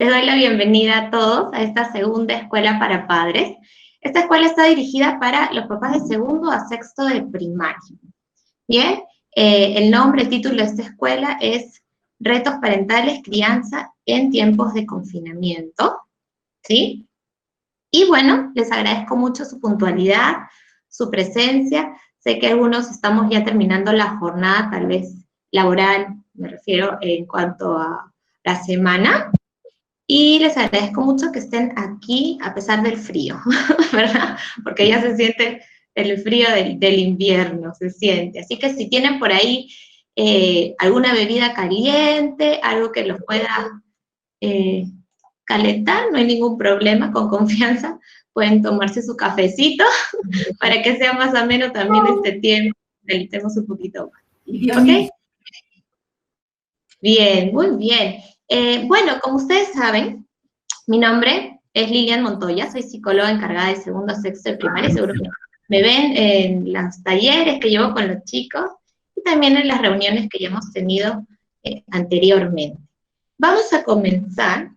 Les doy la bienvenida a todos a esta segunda escuela para padres. Esta escuela está dirigida para los papás de segundo a sexto de primaria. Bien, el título de esta escuela es Retos Parentales, Crianza en Tiempos de Confinamiento, ¿sí? Y bueno, les agradezco mucho su puntualidad, su presencia. Sé que algunos estamos ya terminando la jornada, tal vez laboral, me refiero en cuanto a la semana. Y les agradezco mucho que estén aquí a pesar del frío, ¿verdad? Porque ya se siente el frío del invierno, se siente. Así que si tienen por ahí alguna bebida caliente, algo que los pueda eh, calentar, no hay ningún problema, con confianza pueden tomarse su cafecito para que sea más ameno también este tiempo, delitemos un poquito más. ¿Ok? Bien, muy bien. Bueno, como ustedes saben, mi nombre es Lilian Montoya, soy psicóloga encargada de segundo a sexto de primaria, seguro que me ven en los talleres que llevo con los chicos y también en las reuniones que ya hemos tenido anteriormente. Vamos a comenzar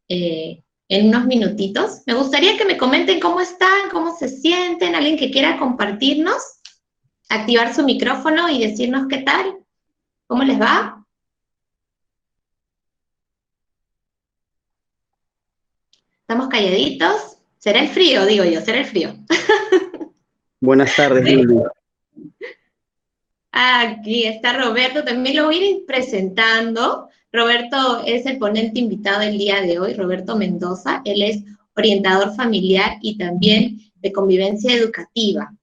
en unos minutitos. Me gustaría que me comenten cómo están, cómo se sienten, alguien que quiera compartirnos, activar su micrófono y decirnos qué tal, cómo les va. Estamos calladitos. Será el frío, digo yo, será el frío. Buenas tardes, Lili. Aquí está Roberto, también lo voy a ir presentando. Roberto es el ponente invitado el día de hoy, Roberto Mendoza. Él es orientador familiar y también de convivencia educativa.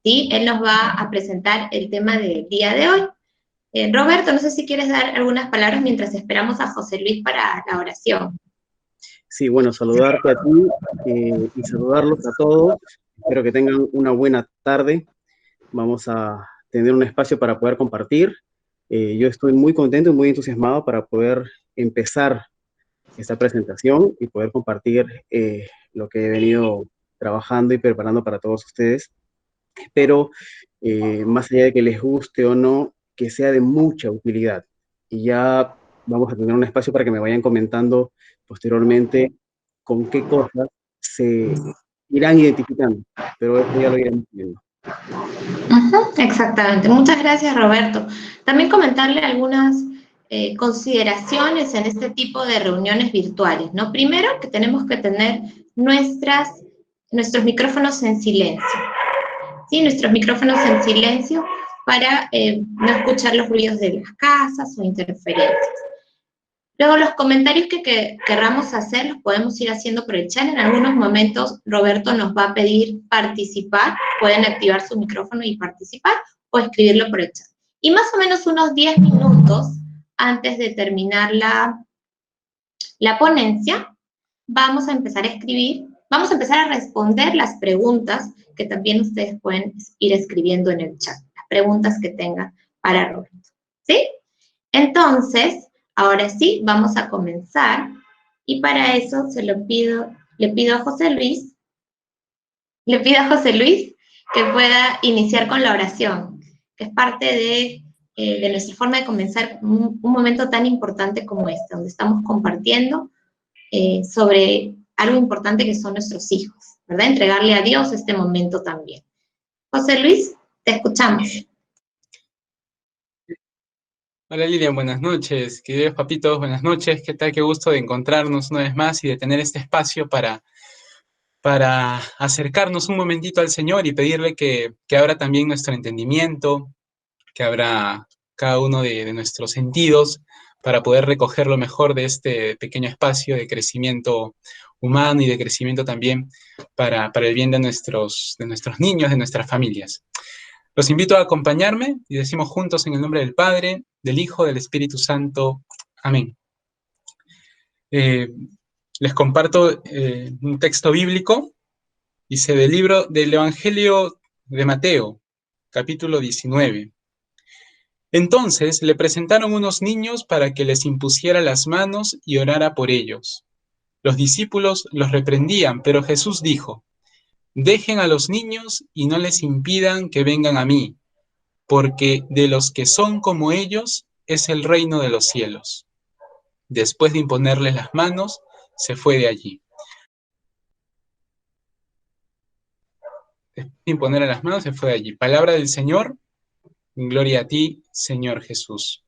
¿Sí? Él nos va a presentar el tema del día de hoy. Roberto, no sé si quieres dar algunas palabras mientras esperamos a José Luis para la oración. Sí, bueno, saludarte a ti y saludarlos a todos. Espero que tengan una buena tarde. Vamos a tener un espacio para poder compartir. Yo estoy muy contento y muy entusiasmado para poder empezar esta presentación y poder compartir lo que he venido trabajando y preparando para todos ustedes. Espero, más allá de que les guste o no, que sea de mucha utilidad. Y ya vamos a tener un espacio para que me vayan comentando posteriormente con qué cosas se irán identificando, pero eso ya lo iremos viendo. Exactamente. Muchas gracias, Roberto. También comentarle algunas consideraciones en este tipo de reuniones virtuales, ¿no? Primero, que tenemos que tener nuestros micrófonos en silencio, ¿sí? Nuestros micrófonos en silencio para no escuchar los ruidos de las casas o interferencias. Luego, los comentarios que querramos hacer los podemos ir haciendo por el chat. En algunos momentos, Roberto nos va a pedir participar. Pueden activar su micrófono y participar o escribirlo por el chat. Y más o menos unos 10 minutos antes de terminar la ponencia, vamos a empezar a escribir, vamos a empezar a responder las preguntas que también ustedes pueden ir escribiendo en el chat, las preguntas que tengan para Roberto. ¿Sí? Entonces, ahora sí, vamos a comenzar y para eso le pido a José Luis, que pueda iniciar con la oración, que es parte de nuestra forma de comenzar un momento tan importante como este, donde estamos compartiendo sobre algo importante que son nuestros hijos, ¿verdad? Entregarle a Dios este momento también. José Luis, te escuchamos. Hola Lilian, buenas noches. Queridos papitos, buenas noches. ¿Qué tal? Qué gusto de encontrarnos una vez más y de tener este espacio para acercarnos un momentito al Señor y pedirle que abra también nuestro entendimiento, que abra cada uno de nuestros sentidos para poder recoger lo mejor de este pequeño espacio de crecimiento humano y de crecimiento también para el bien de nuestros niños, de nuestras familias. Los invito a acompañarme y decimos juntos en el nombre del Padre, del Hijo, del Espíritu Santo. Amén. Les comparto un texto bíblico, dice del libro del Evangelio de Mateo, capítulo 19. Entonces le presentaron unos niños para que les impusiera las manos y orara por ellos. Los discípulos los reprendían, pero Jesús dijo: dejen a los niños y no les impidan que vengan a mí, porque de los que son como ellos es el reino de los cielos. después de imponerles las manos, se fue de allí. Después de imponerle las manos, se fue de allí. Palabra del Señor, gloria a ti, Señor Jesús.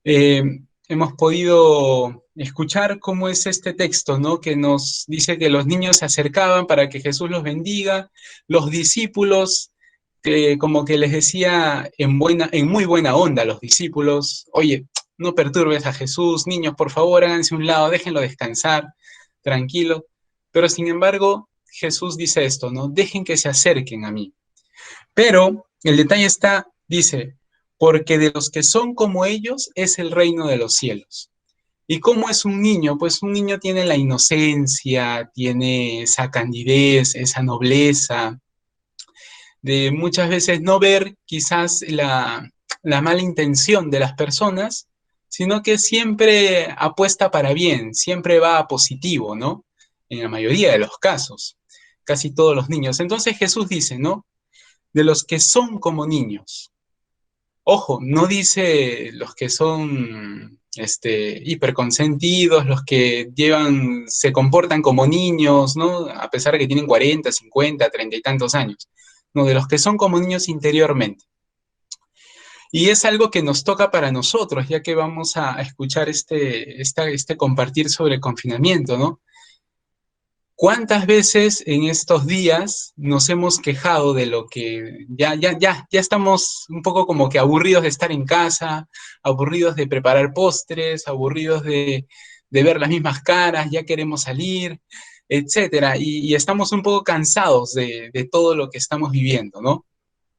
Hemos podido escuchar cómo es este texto, ¿no? Que nos dice que los niños se acercaban para que Jesús los bendiga, los discípulos, como que les decía en muy buena onda a los discípulos, oye, no perturbes a Jesús, niños, por favor, háganse a un lado, déjenlo descansar, tranquilo. Pero sin embargo, Jesús dice esto, ¿no? Dejen que se acerquen a mí. Pero el detalle está, dice, porque de los que son como ellos es el reino de los cielos. ¿Y cómo es un niño? Pues un niño tiene la inocencia, tiene esa candidez, esa nobleza, de muchas veces no ver quizás la mala intención de las personas, sino que siempre apuesta para bien, siempre va a positivo, ¿no? En la mayoría de los casos, casi todos los niños. Entonces Jesús dice, ¿no? De los que son como niños. Ojo, no dice los que son hiperconsentidos, los que se comportan como niños, ¿no? A pesar de que tienen 40, 50, 30 y tantos años. No, de los que son como niños interiormente. Y es algo que nos toca para nosotros, ya que vamos a escuchar este compartir sobre el confinamiento, ¿no? ¿Cuántas veces en estos días nos hemos quejado de lo que ya estamos un poco como que aburridos de estar en casa, aburridos de preparar postres, aburridos de ver las mismas caras, ya queremos salir, etcétera? Y estamos un poco cansados de todo lo que estamos viviendo, ¿no?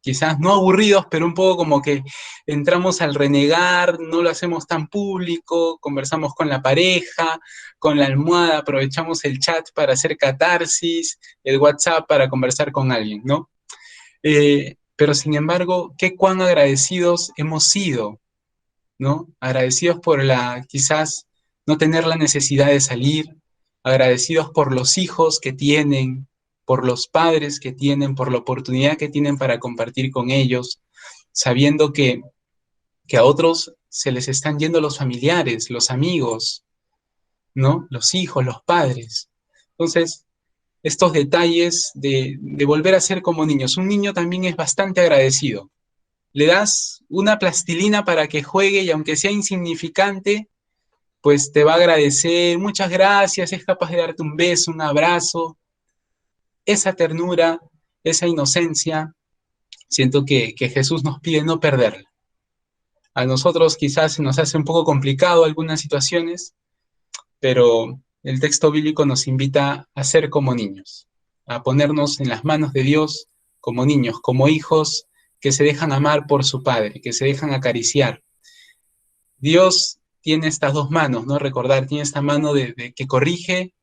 Quizás no aburridos, pero un poco como que entramos al renegar, no lo hacemos tan público, conversamos con la pareja, con la almohada, aprovechamos el chat para hacer catarsis, el WhatsApp para conversar con alguien, ¿no? Pero sin embargo, qué cuán agradecidos hemos sido, ¿no? Agradecidos por quizás no tener la necesidad de salir, agradecidos por los hijos que tienen, por los padres que tienen, por la oportunidad que tienen para compartir con ellos, sabiendo que a otros se les están yendo los familiares, los amigos, ¿no? Los hijos, los padres. Entonces, estos detalles de volver a ser como niños. Un niño también es bastante agradecido. Le das una plastilina para que juegue y aunque sea insignificante, pues te va a agradecer, muchas gracias, es capaz de darte un beso, un abrazo. Esa ternura, esa inocencia, siento que Jesús nos pide no perderla. A nosotros quizás se nos hace un poco complicado algunas situaciones, pero el texto bíblico nos invita a ser como niños, a ponernos en las manos de Dios como niños, como hijos que se dejan amar por su Padre, que se dejan acariciar. Dios tiene estas dos manos, ¿no? Recordar, tiene esta mano de que corrige,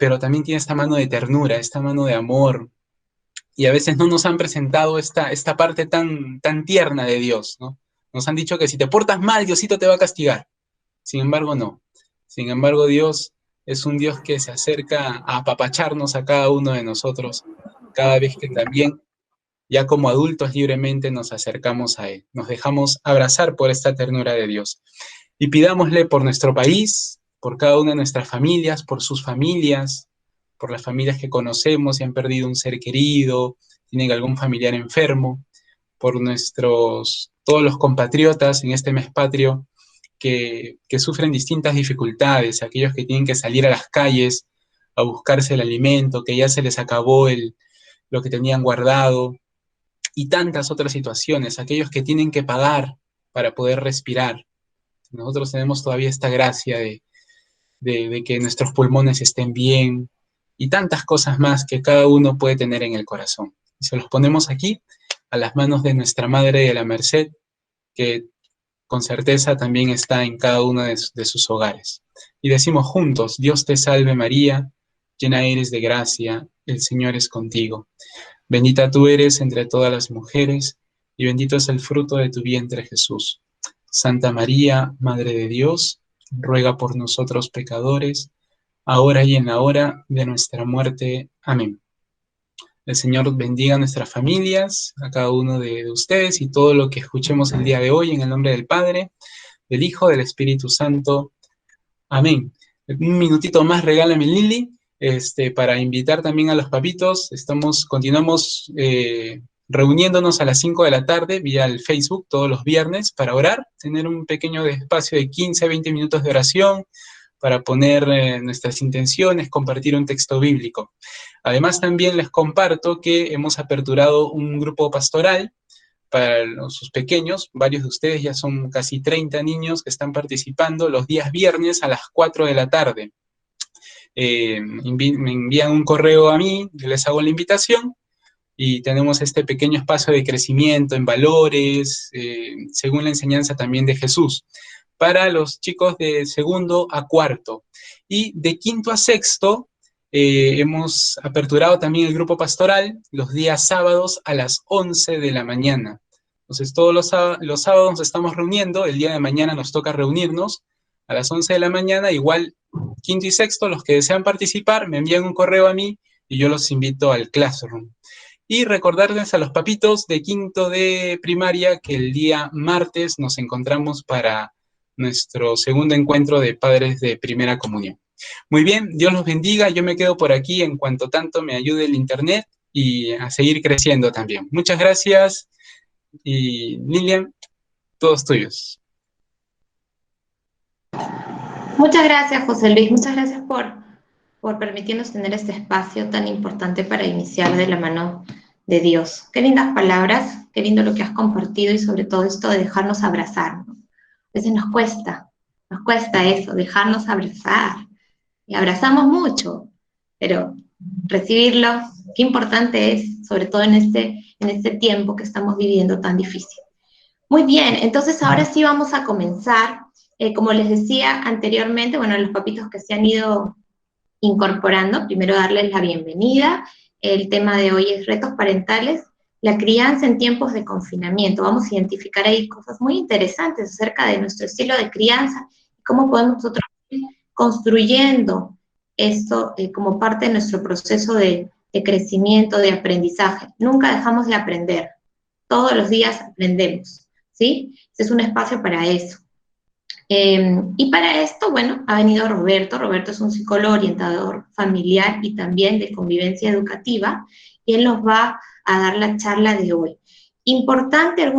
pero también tiene esta mano de ternura, esta mano de amor. Y a veces no nos han presentado esta parte tan tierna de Dios, ¿no? Nos han dicho que si te portas mal, Diosito te va a castigar. Sin embargo, no. Sin embargo, Dios es un Dios que se acerca a apapacharnos a cada uno de nosotros, cada vez que también, ya como adultos libremente, nos acercamos a Él. Nos dejamos abrazar por esta ternura de Dios. Y pidámosle por nuestro país, por cada una de nuestras familias, por sus familias, por las familias que conocemos y han perdido un ser querido, tienen algún familiar enfermo, por todos los compatriotas en este mes patrio que sufren distintas dificultades, aquellos que tienen que salir a las calles a buscarse el alimento, que ya se les acabó lo que tenían guardado, y tantas otras situaciones, aquellos que tienen que pagar para poder respirar. Nosotros tenemos todavía esta gracia de que nuestros pulmones estén bien y tantas cosas más que cada uno puede tener en el corazón. Y se los ponemos aquí a las manos de nuestra Madre de la Merced, que con certeza también está en cada uno de sus hogares. Y decimos juntos, Dios te salve María, llena eres de gracia, el Señor es contigo. Bendita tú eres entre todas las mujeres, y bendito es el fruto de tu vientre Jesús. Santa María, Madre de Dios, ruega por nosotros pecadores, ahora y en la hora de nuestra muerte. Amén. El Señor bendiga a nuestras familias, a cada uno de ustedes y todo lo que escuchemos el día de hoy, en el nombre del Padre, del Hijo, del Espíritu Santo. Amén. Un minutito más, regálame, Lili, para invitar también a los papitos. Continuamos reuniéndonos a las 5 de la tarde vía el Facebook todos los viernes para orar, tener un pequeño espacio de 15 a 20 minutos de oración para poner nuestras intenciones, compartir un texto bíblico. Además, también les comparto que hemos aperturado un grupo pastoral para sus pequeños. Varios de ustedes ya son casi 30 niños que están participando los días viernes a las 4 de la tarde. Me envían un correo a mí, yo les hago la invitación y tenemos este pequeño espacio de crecimiento en valores, según la enseñanza también de Jesús, para los chicos de segundo a cuarto. Y de quinto a sexto, hemos aperturado también el grupo pastoral los días sábados a las 11 de la mañana. Entonces, todos los sábados nos estamos reuniendo, el día de mañana nos toca reunirnos a las 11 de la mañana, igual quinto y sexto, los que desean participar, me envían un correo a mí y yo los invito al Classroom. Y recordarles a los papitos de quinto de primaria que el día martes nos encontramos para nuestro segundo encuentro de padres de primera comunión. Muy bien, Dios los bendiga, yo me quedo por aquí en cuanto tanto me ayude el internet y a seguir creciendo también. Muchas gracias y Lilian, todos tuyos. Muchas gracias, José Luis, muchas gracias por permitirnos tener este espacio tan importante para iniciar de la mano de Dios. Qué lindas palabras, qué lindo lo que has compartido y sobre todo esto de dejarnos abrazar, ¿no? A veces nos cuesta eso, dejarnos abrazar. Y abrazamos mucho, pero recibirlo, qué importante es, sobre todo en este tiempo que estamos viviendo tan difícil. Muy bien, entonces ahora sí vamos a comenzar. Como les decía anteriormente, bueno, los papitos que se han ido incorporando, primero darles la bienvenida. El tema de hoy es retos parentales, la crianza en tiempos de confinamiento. Vamos a identificar ahí cosas muy interesantes acerca de nuestro estilo de crianza y cómo podemos nosotros ir construyendo esto como parte de nuestro proceso de crecimiento, de aprendizaje. Nunca dejamos de aprender, todos los días aprendemos, ¿sí? Este es un espacio para eso. Y para esto, bueno, ha venido Roberto. Roberto es un psicólogo orientador familiar y también de convivencia educativa, y él nos va a dar la charla de hoy. Importante, pero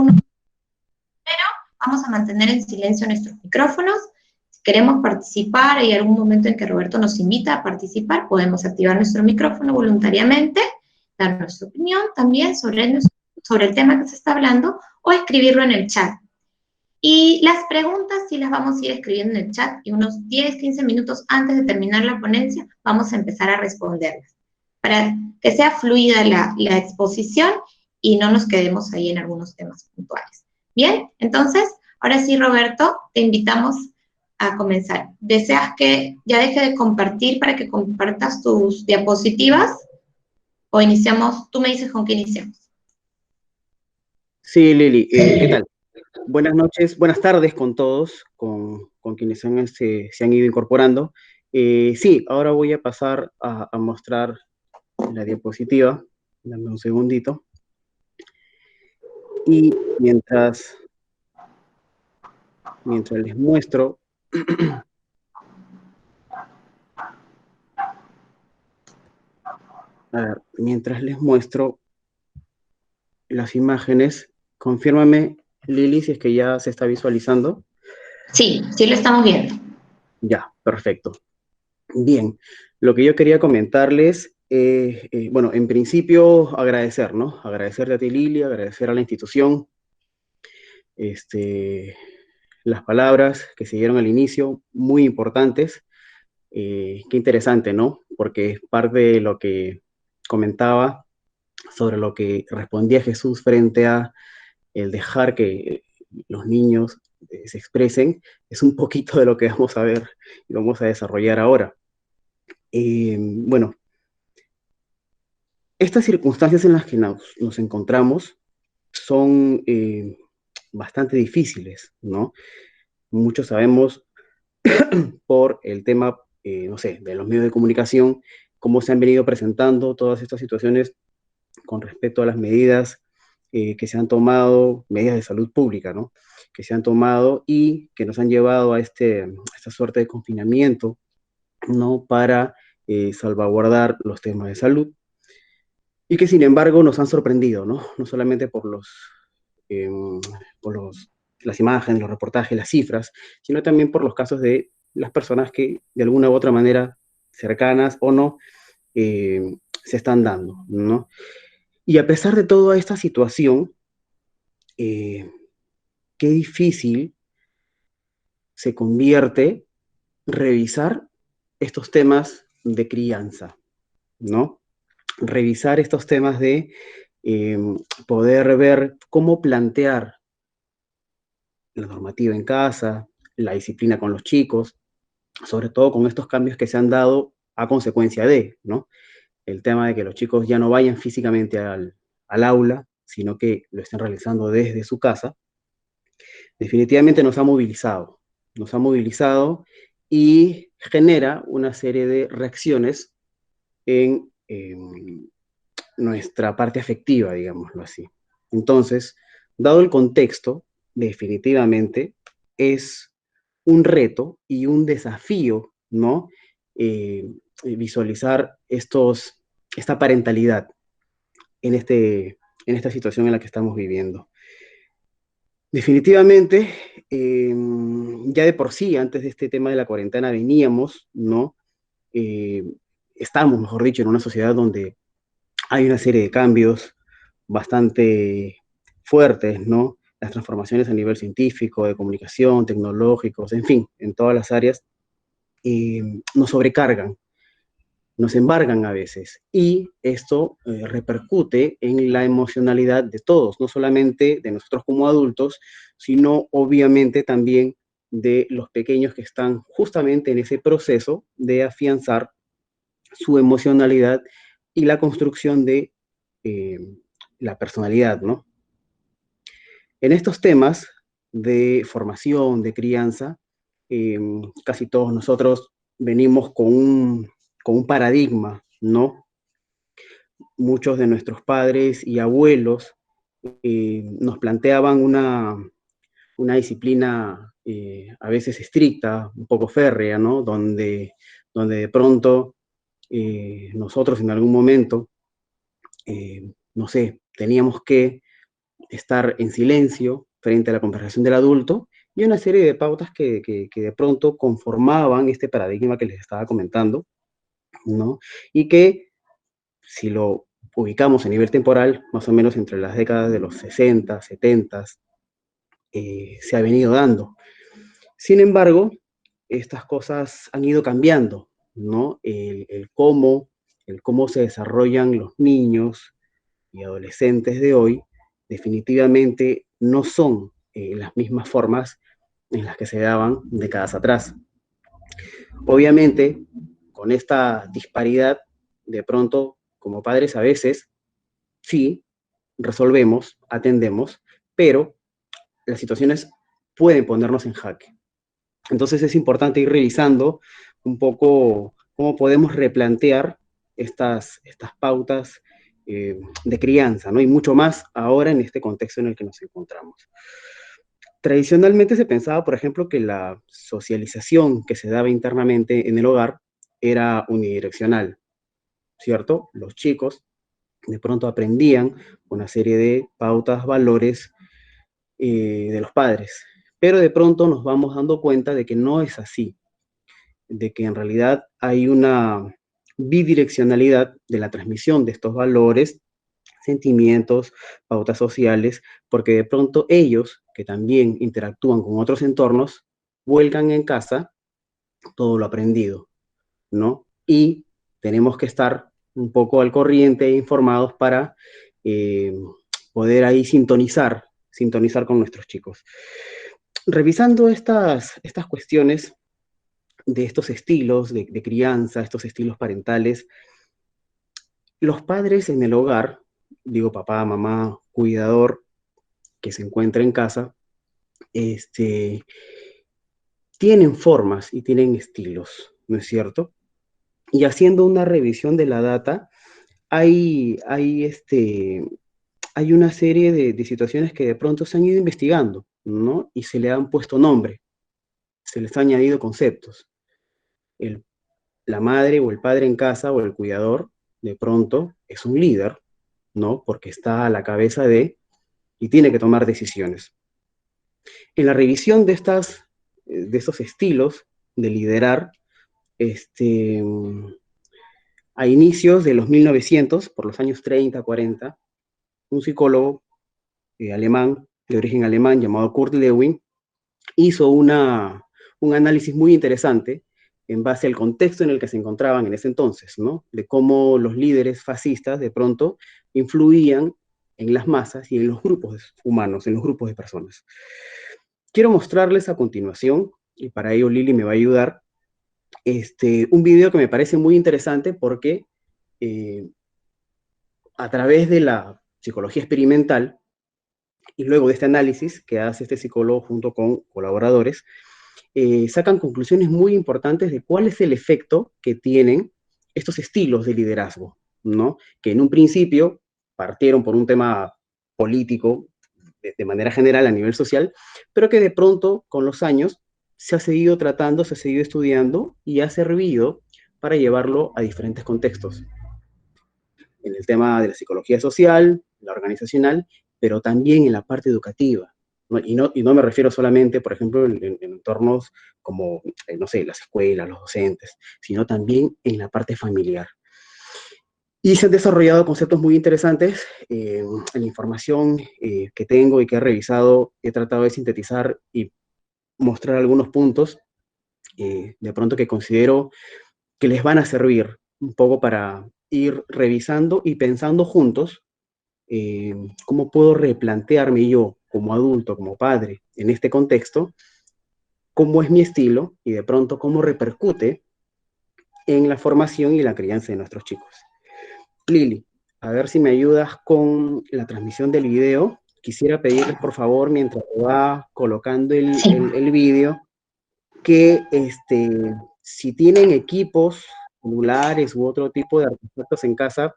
vamos a mantener en silencio nuestros micrófonos. Si queremos participar, hay algún momento en que Roberto nos invita a participar, podemos activar nuestro micrófono voluntariamente, dar nuestra opinión también sobre el tema que se está hablando, o escribirlo en el chat. Y las preguntas sí las vamos a ir escribiendo en el chat y unos 10, 15 minutos antes de terminar la ponencia vamos a empezar a responderlas para que sea fluida la exposición y no nos quedemos ahí en algunos temas puntuales. Bien, entonces, ahora sí, Roberto, te invitamos a comenzar. ¿Deseas que ya deje de compartir para que compartas tus diapositivas? ¿O iniciamos? Tú me dices con qué iniciamos. Sí, Lili, ¿qué tal? Buenas noches, buenas tardes con todos, con quienes se han ido incorporando. Sí, ahora voy a pasar a mostrar la diapositiva. Dame un segundito. Y mientras les muestro, a ver, mientras les muestro las imágenes, confírmame, Lili, si es que ya se está visualizando. Sí, sí lo estamos viendo. Ya, perfecto. Bien, lo que yo quería comentarles, bueno, en principio agradecer, ¿no? Agradecerte a ti, Lili, agradecer a la institución, las palabras que se dieron al inicio, muy importantes. Qué interesante, ¿no? Porque es parte de lo que comentaba sobre lo que respondía Jesús frente a el dejar que los niños se expresen, es un poquito de lo que vamos a ver y vamos a desarrollar ahora. Bueno, estas circunstancias en las que nos encontramos son bastante difíciles, ¿no? Muchos sabemos por el tema, no sé, de los medios de comunicación, cómo se han venido presentando todas estas situaciones con respecto a las medidas que se han tomado, medidas de salud pública, ¿no? Que se han tomado y que nos han llevado a esta suerte de confinamiento, ¿no? Para salvaguardar los temas de salud y que sin embargo nos han sorprendido, ¿no? No solamente eh, por las imágenes, los reportajes, las cifras, sino también por los casos de las personas que de alguna u otra manera, cercanas o no, se están dando, ¿no? Y a pesar de toda esta situación, qué difícil se convierte revisar estos temas de crianza, ¿no? Revisar estos temas de poder ver cómo plantear la normativa en casa, la disciplina con los chicos, sobre todo con estos cambios que se han dado a consecuencia de, ¿no? El tema de que los chicos ya no vayan físicamente al aula, sino que lo estén realizando desde su casa, definitivamente nos ha movilizado y genera una serie de reacciones en nuestra parte afectiva, digámoslo así. Entonces, dado el contexto, definitivamente es un reto y un desafío, ¿no? Visualizar esta parentalidad en, en esta situación en la que estamos viviendo. Definitivamente, ya de por sí, antes de este tema de la cuarentena veníamos, ¿no? Eh, estamos, mejor dicho, en una sociedad donde hay una serie de cambios bastante fuertes, ¿no? Las transformaciones a nivel científico, de comunicación, tecnológicos, en fin, en todas las áreas, nos sobrecargan, nos embargan a veces. Y esto repercute en la emocionalidad de todos, no solamente de nosotros como adultos, sino obviamente también de los pequeños que están justamente en ese proceso de afianzar su emocionalidad y la construcción de eh, la personalidad, ¿no? En estos temas de formación, de crianza, casi todos nosotros venimos con un paradigma, ¿no? Muchos de nuestros padres y abuelos nos planteaban una disciplina a veces estricta, un poco férrea, ¿no? Donde de pronto nosotros en algún momento, no sé, teníamos que estar en silencio frente a la conversación del adulto y una serie de pautas que de pronto conformaban este paradigma que les estaba comentando, ¿no? Y que si lo ubicamos a nivel temporal, más o menos entre las décadas de los 60, 70, se ha venido dando. Sin embargo, estas cosas han ido cambiando, ¿no? El cómo se desarrollan los niños y adolescentes de hoy definitivamente no son las mismas formas en las que se daban décadas atrás. Obviamente, con esta disparidad, de pronto, como padres a veces, sí, resolvemos, atendemos, pero las situaciones pueden ponernos en jaque. Entonces es importante ir revisando un poco cómo podemos replantear estas pautas de crianza, ¿no? Y mucho más ahora en este contexto en el que nos encontramos. Tradicionalmente se pensaba, por ejemplo, que la socialización que se daba internamente en el hogar era unidireccional, ¿cierto? Los chicos de pronto aprendían una serie de pautas, valores de los padres, pero de pronto nos vamos dando cuenta de que no es así, de que en realidad hay una bidireccionalidad de la transmisión de estos valores, sentimientos, pautas sociales, porque de pronto ellos, que también interactúan con otros entornos, vuelcan en casa todo lo aprendido, ¿no? Y tenemos que estar un poco al corriente e informados para eh, poder ahí sintonizar con nuestros chicos. Revisando estas cuestiones de estos estilos de crianza, estos estilos parentales, los padres en el hogar, digo papá, mamá, cuidador, que se encuentra en casa, tienen formas y tienen estilos, ¿no es cierto? Y haciendo una revisión de la data, hay hay una serie de situaciones que de pronto se han ido investigando, ¿no? Y se le han puesto nombre, se les ha añadido conceptos. La madre o el padre en casa o el cuidador, de pronto, es un líder, ¿no? Porque está a la cabeza y tiene que tomar decisiones. En la revisión de estos estilos de liderar, a inicios de los 1900, por los años 30, 40, un psicólogo alemán, de origen alemán, llamado Kurt Lewin, hizo un análisis muy interesante en base al contexto en el que se encontraban en ese entonces, ¿no? De cómo los líderes fascistas de pronto influían en las masas y en los grupos humanos, en los grupos de personas. Quiero mostrarles a continuación, y para ello Lili me va a ayudar, un video que me parece muy interesante porque a través de la psicología experimental y luego de este análisis que hace este psicólogo junto con colaboradores, sacan conclusiones muy importantes de cuál es el efecto que tienen estos estilos de liderazgo, ¿no? Que en un principio partieron por un tema político de manera general a nivel social, pero que de pronto con los años se ha seguido tratando, se ha seguido estudiando y ha servido para llevarlo a diferentes contextos. En el tema de la psicología social, la organizacional, pero también en la parte educativa. ¿No? Y no me refiero solamente, por ejemplo, en entornos como, no sé, las escuelas, los docentes, sino también en la parte familiar. Y se han desarrollado conceptos muy interesantes. En la información que tengo y que he revisado, he tratado de sintetizar y mostrar algunos puntos, de pronto que considero que les van a servir un poco para ir revisando y pensando juntos cómo puedo replantearme yo como adulto, como padre, en este contexto, cómo es mi estilo y de pronto cómo repercute en la formación y la crianza de nuestros chicos. Lili, a ver si me ayudas con la transmisión del video. Quisiera pedirles, por favor, mientras va colocando el video, que si tienen equipos celulares u otro tipo de artefactos en casa,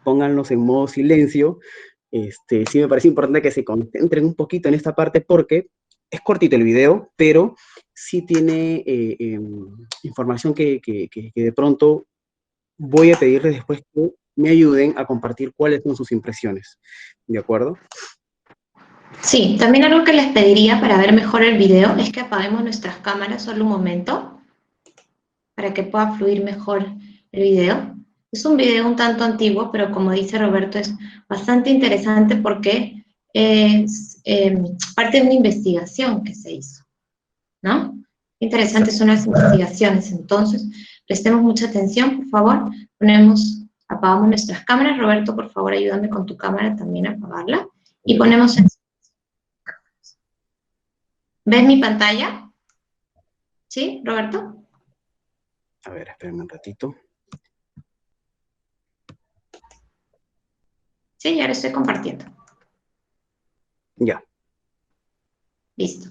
pónganlos en modo silencio. Sí me parece importante que se concentren un poquito en esta parte porque es cortito el video, pero sí tiene información que de pronto voy a pedirles después que me ayuden a compartir cuáles son sus impresiones. ¿De acuerdo? Sí, también algo que les pediría para ver mejor el video es que apaguemos nuestras cámaras solo un momento para que pueda fluir mejor el video. Es un video un tanto antiguo, pero como dice Roberto, es bastante interesante porque es parte de una investigación que se hizo, ¿no? Interesantes son las investigaciones, entonces prestemos mucha atención, por favor. Apagamos nuestras cámaras. Roberto, por favor, ayúdame con tu cámara también a apagarla. Y ponemos en... ¿Ves mi pantalla? ¿Sí, Roberto? A ver, espérenme un ratito. Sí, ya lo estoy compartiendo. Ya. Listo.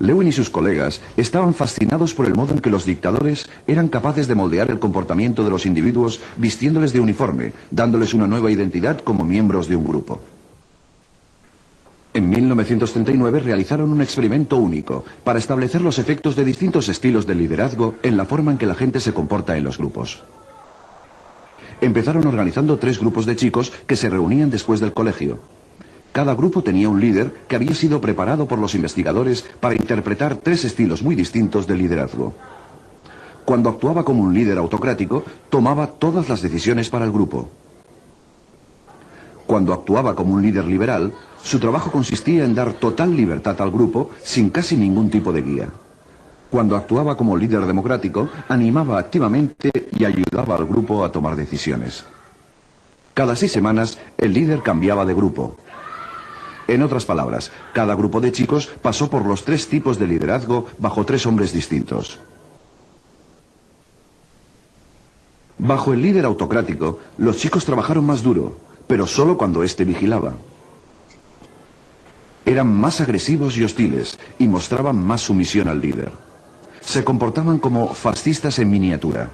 Lewin y sus colegas estaban fascinados por el modo en que los dictadores eran capaces de moldear el comportamiento de los individuos vistiéndoles de uniforme, dándoles una nueva identidad como miembros de un grupo. En 1939 realizaron un experimento único para establecer los efectos de distintos estilos de liderazgo en la forma en que la gente se comporta en los grupos. Empezaron organizando 3 grupos de chicos que se reunían después del colegio. Cada grupo tenía un líder que había sido preparado por los investigadores para interpretar 3 estilos muy distintos de liderazgo. Cuando actuaba como un líder autocrático, tomaba todas las decisiones para el grupo. Cuando actuaba como un líder liberal, su trabajo consistía en dar total libertad al grupo sin casi ningún tipo de guía. Cuando actuaba como líder democrático, animaba activamente y ayudaba al grupo a tomar decisiones. Cada 6 semanas, el líder cambiaba de grupo. En otras palabras, cada grupo de chicos pasó por los 3 tipos de liderazgo bajo 3 hombres distintos. Bajo el líder autocrático, los chicos trabajaron más duro, pero solo cuando éste vigilaba. Eran más agresivos y hostiles y mostraban más sumisión al líder. Se comportaban como fascistas en miniatura.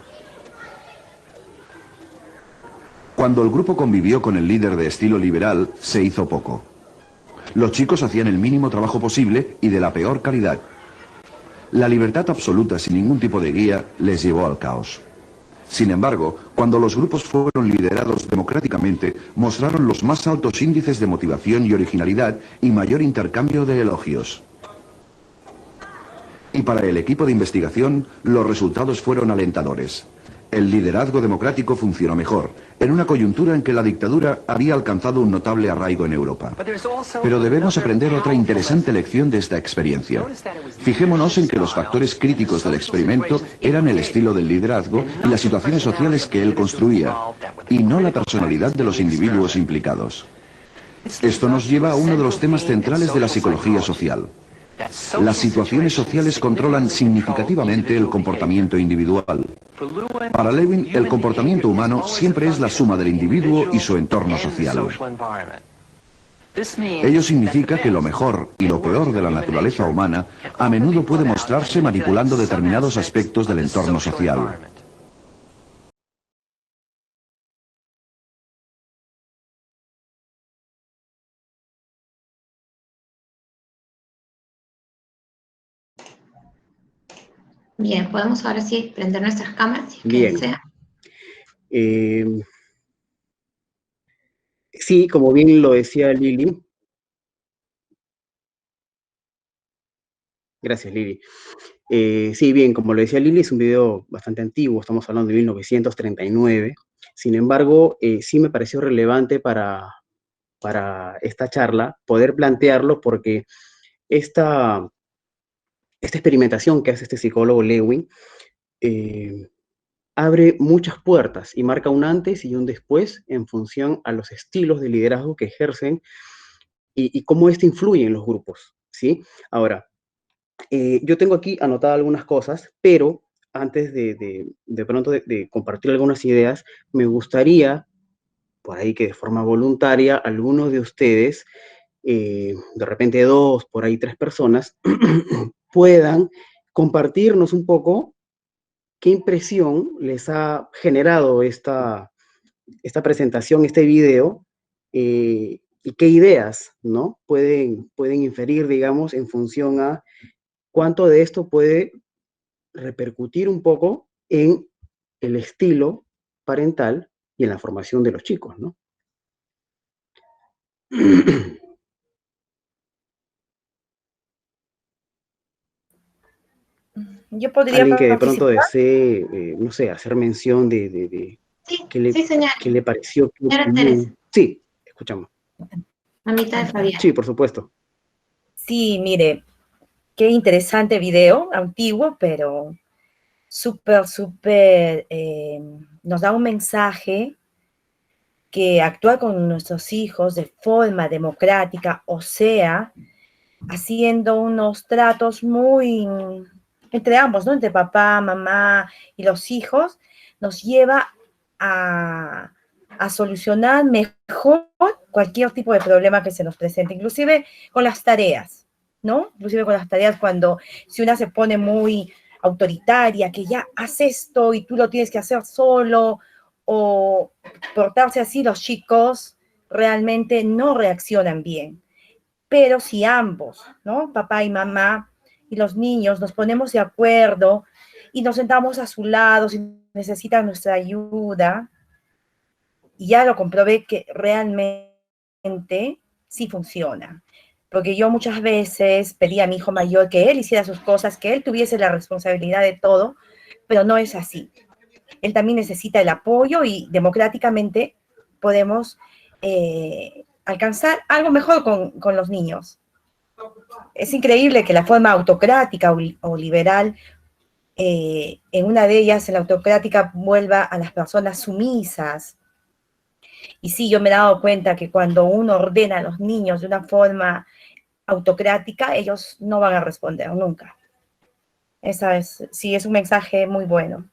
Cuando el grupo convivió con el líder de estilo liberal, se hizo poco. Los chicos hacían el mínimo trabajo posible y de la peor calidad. La libertad absoluta sin ningún tipo de guía les llevó al caos. Sin embargo, cuando los grupos fueron liderados democráticamente, mostraron los más altos índices de motivación y originalidad y mayor intercambio de elogios. Y para el equipo de investigación, los resultados fueron alentadores. El liderazgo democrático funcionó mejor, en una coyuntura en que la dictadura había alcanzado un notable arraigo en Europa. Pero debemos aprender otra interesante lección de esta experiencia. Fijémonos en que los factores críticos del experimento eran el estilo del liderazgo y las situaciones sociales que él construía, y no la personalidad de los individuos implicados. Esto nos lleva a uno de los temas centrales de la psicología social. Las situaciones sociales controlan significativamente el comportamiento individual. Para Lewin, el comportamiento humano siempre es la suma del individuo y su entorno social. Ello significa que lo mejor y lo peor de la naturaleza humana a menudo puede mostrarse manipulando determinados aspectos del entorno social. Bien, podemos ahora sí prender nuestras cámaras, si Bien. desea. Sí, como bien lo decía Lili. Gracias, Lili. Sí, bien, como lo decía Lili, es un video bastante antiguo, estamos hablando de 1939. Sin embargo, sí me pareció relevante para esta charla poder plantearlo porque esta experimentación que hace este psicólogo Lewin abre muchas puertas y marca un antes y un después en función a los estilos de liderazgo que ejercen y cómo esto influye en los grupos, ¿sí? Ahora, yo tengo aquí anotadas algunas cosas, pero antes de pronto de compartir algunas ideas, me gustaría, por ahí que de forma voluntaria, algunos de ustedes, de repente 2, por ahí 3 personas, puedan compartirnos un poco qué impresión les ha generado esta presentación, este video, y qué ideas, ¿no? Pueden inferir, digamos, en función a cuánto de esto puede repercutir un poco en el estilo parental y en la formación de los chicos, ¿no? Yo podría Alguien que de pronto participar. desee, no sé, hacer mención de Sí, qué señora. le pareció. Señora Teresa. Sí, escuchamos. Mamita de Fabián. Sí, por supuesto. Sí, mire, qué interesante video, antiguo, pero súper, nos da un mensaje que actuar con nuestros hijos de forma democrática, o sea, haciendo unos tratos muy entre ambos, ¿no? Entre papá, mamá y los hijos, nos lleva a solucionar mejor cualquier tipo de problema que se nos presente, inclusive con las tareas, ¿no? Inclusive con las tareas cuando si una se pone muy autoritaria, que ya haz esto y tú lo tienes que hacer solo, o portarse así, los chicos realmente no reaccionan bien. Pero si ambos, ¿no? Papá y mamá y los niños nos ponemos de acuerdo y nos sentamos a su lado si necesitan nuestra ayuda, y ya lo comprobé que realmente sí funciona. Porque yo muchas veces pedí a mi hijo mayor que él hiciera sus cosas, que él tuviese la responsabilidad de todo, pero no es así. Él también necesita el apoyo y democráticamente podemos alcanzar algo mejor con los niños. Es increíble que la forma autocrática o liberal, en una de ellas, en la autocrática, vuelva a las personas sumisas. Y sí, yo me he dado cuenta que cuando uno ordena a los niños de una forma autocrática, ellos no van a responder nunca. Sí, es un mensaje muy bueno.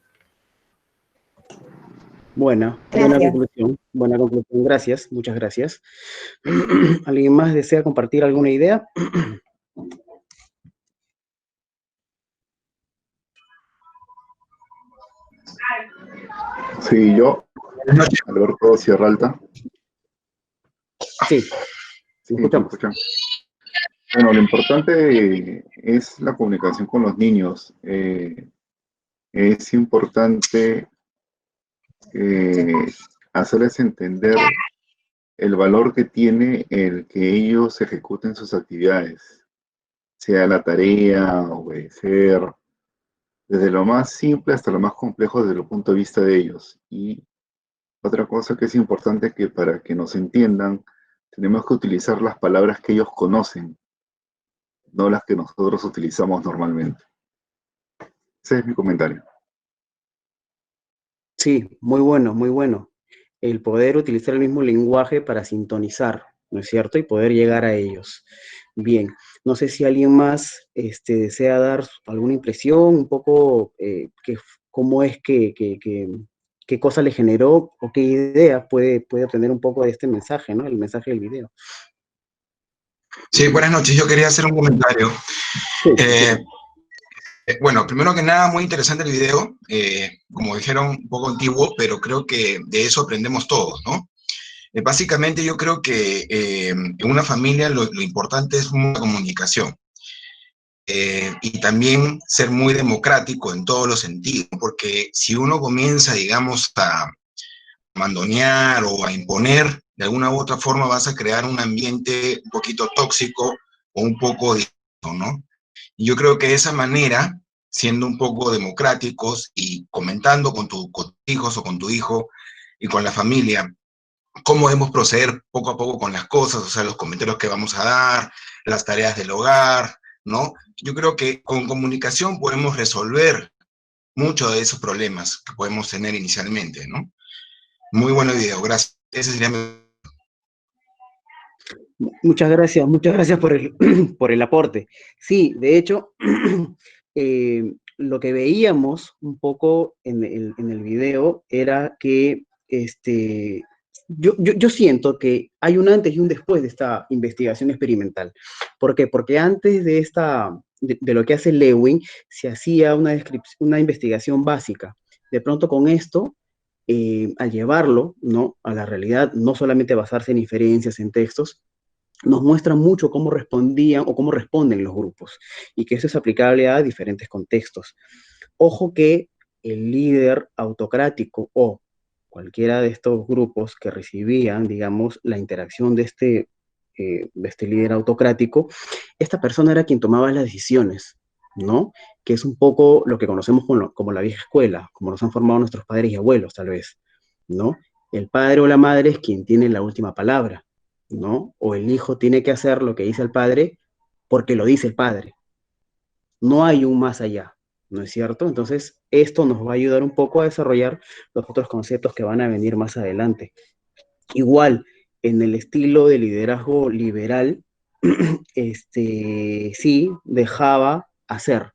Buena Gracias. conclusión, gracias, muchas gracias. ¿Alguien más desea compartir alguna idea? Sí, yo, Alberto Sierra Alta. Sí, Sí, me escuchamos. escuchan. Bueno, lo importante es la comunicación con los niños. Es importante hacerles entender el valor que tiene el que ellos ejecuten sus actividades, sea la tarea, obedecer, desde lo más simple hasta lo más complejo desde el punto de vista de ellos. Y otra cosa que es importante que para que nos entiendan, tenemos que utilizar las palabras que ellos conocen, no las que nosotros utilizamos normalmente. Ese es mi comentario. Sí, muy bueno, muy bueno. El poder utilizar el mismo lenguaje para sintonizar, ¿no es cierto? Y poder llegar a ellos. Bien, no sé si alguien más desea dar alguna impresión, un poco cómo es qué cosa le generó o qué idea puede obtener un poco de este mensaje, ¿no? El mensaje del video. Sí, buenas noches. Yo quería hacer un comentario. Sí, Bueno, primero que nada, muy interesante el video. Como dijeron, un poco antiguo, pero creo que de eso aprendemos todos, ¿no? Básicamente yo creo que en una familia lo importante es una comunicación. Y también ser muy democrático en todos los sentidos, porque si uno comienza, digamos, a mandonear o a imponer, de alguna u otra forma vas a crear un ambiente un poquito tóxico o un poco distinto, ¿no? Y yo creo que de esa manera, siendo un poco democráticos y comentando con tus hijos o con tu hijo y con la familia, cómo debemos proceder poco a poco con las cosas, o sea, los comentarios que vamos a dar, las tareas del hogar, ¿no? Yo creo que con comunicación podemos resolver muchos de esos problemas que podemos tener inicialmente, ¿no? Muy buen video, gracias. Ese sería mi... muchas gracias por el aporte. Sí, de hecho, lo que veíamos un poco en el video era que yo siento que hay un antes y un después de esta investigación experimental. ¿Por qué? Porque antes de lo que hace Lewin, se hacía una investigación básica. De pronto con esto, al llevarlo, ¿no?, a la realidad, no solamente basarse en inferencias, en textos, nos muestra mucho cómo respondían o cómo responden los grupos y que eso es aplicable a diferentes contextos. Ojo que el líder autocrático o cualquiera de estos grupos que recibían, digamos, la interacción de este líder autocrático, esta persona era quien tomaba las decisiones, ¿no? Que es un poco lo que conocemos como la vieja escuela, como nos han formado nuestros padres y abuelos, tal vez, ¿no? El padre o la madre es quien tiene la última palabra, ¿no? O el hijo tiene que hacer lo que dice el padre porque lo dice el padre. No hay un más allá, ¿no es cierto? Entonces, esto nos va a ayudar un poco a desarrollar los otros conceptos que van a venir más adelante. Igual, en el estilo de liderazgo liberal, sí dejaba hacer,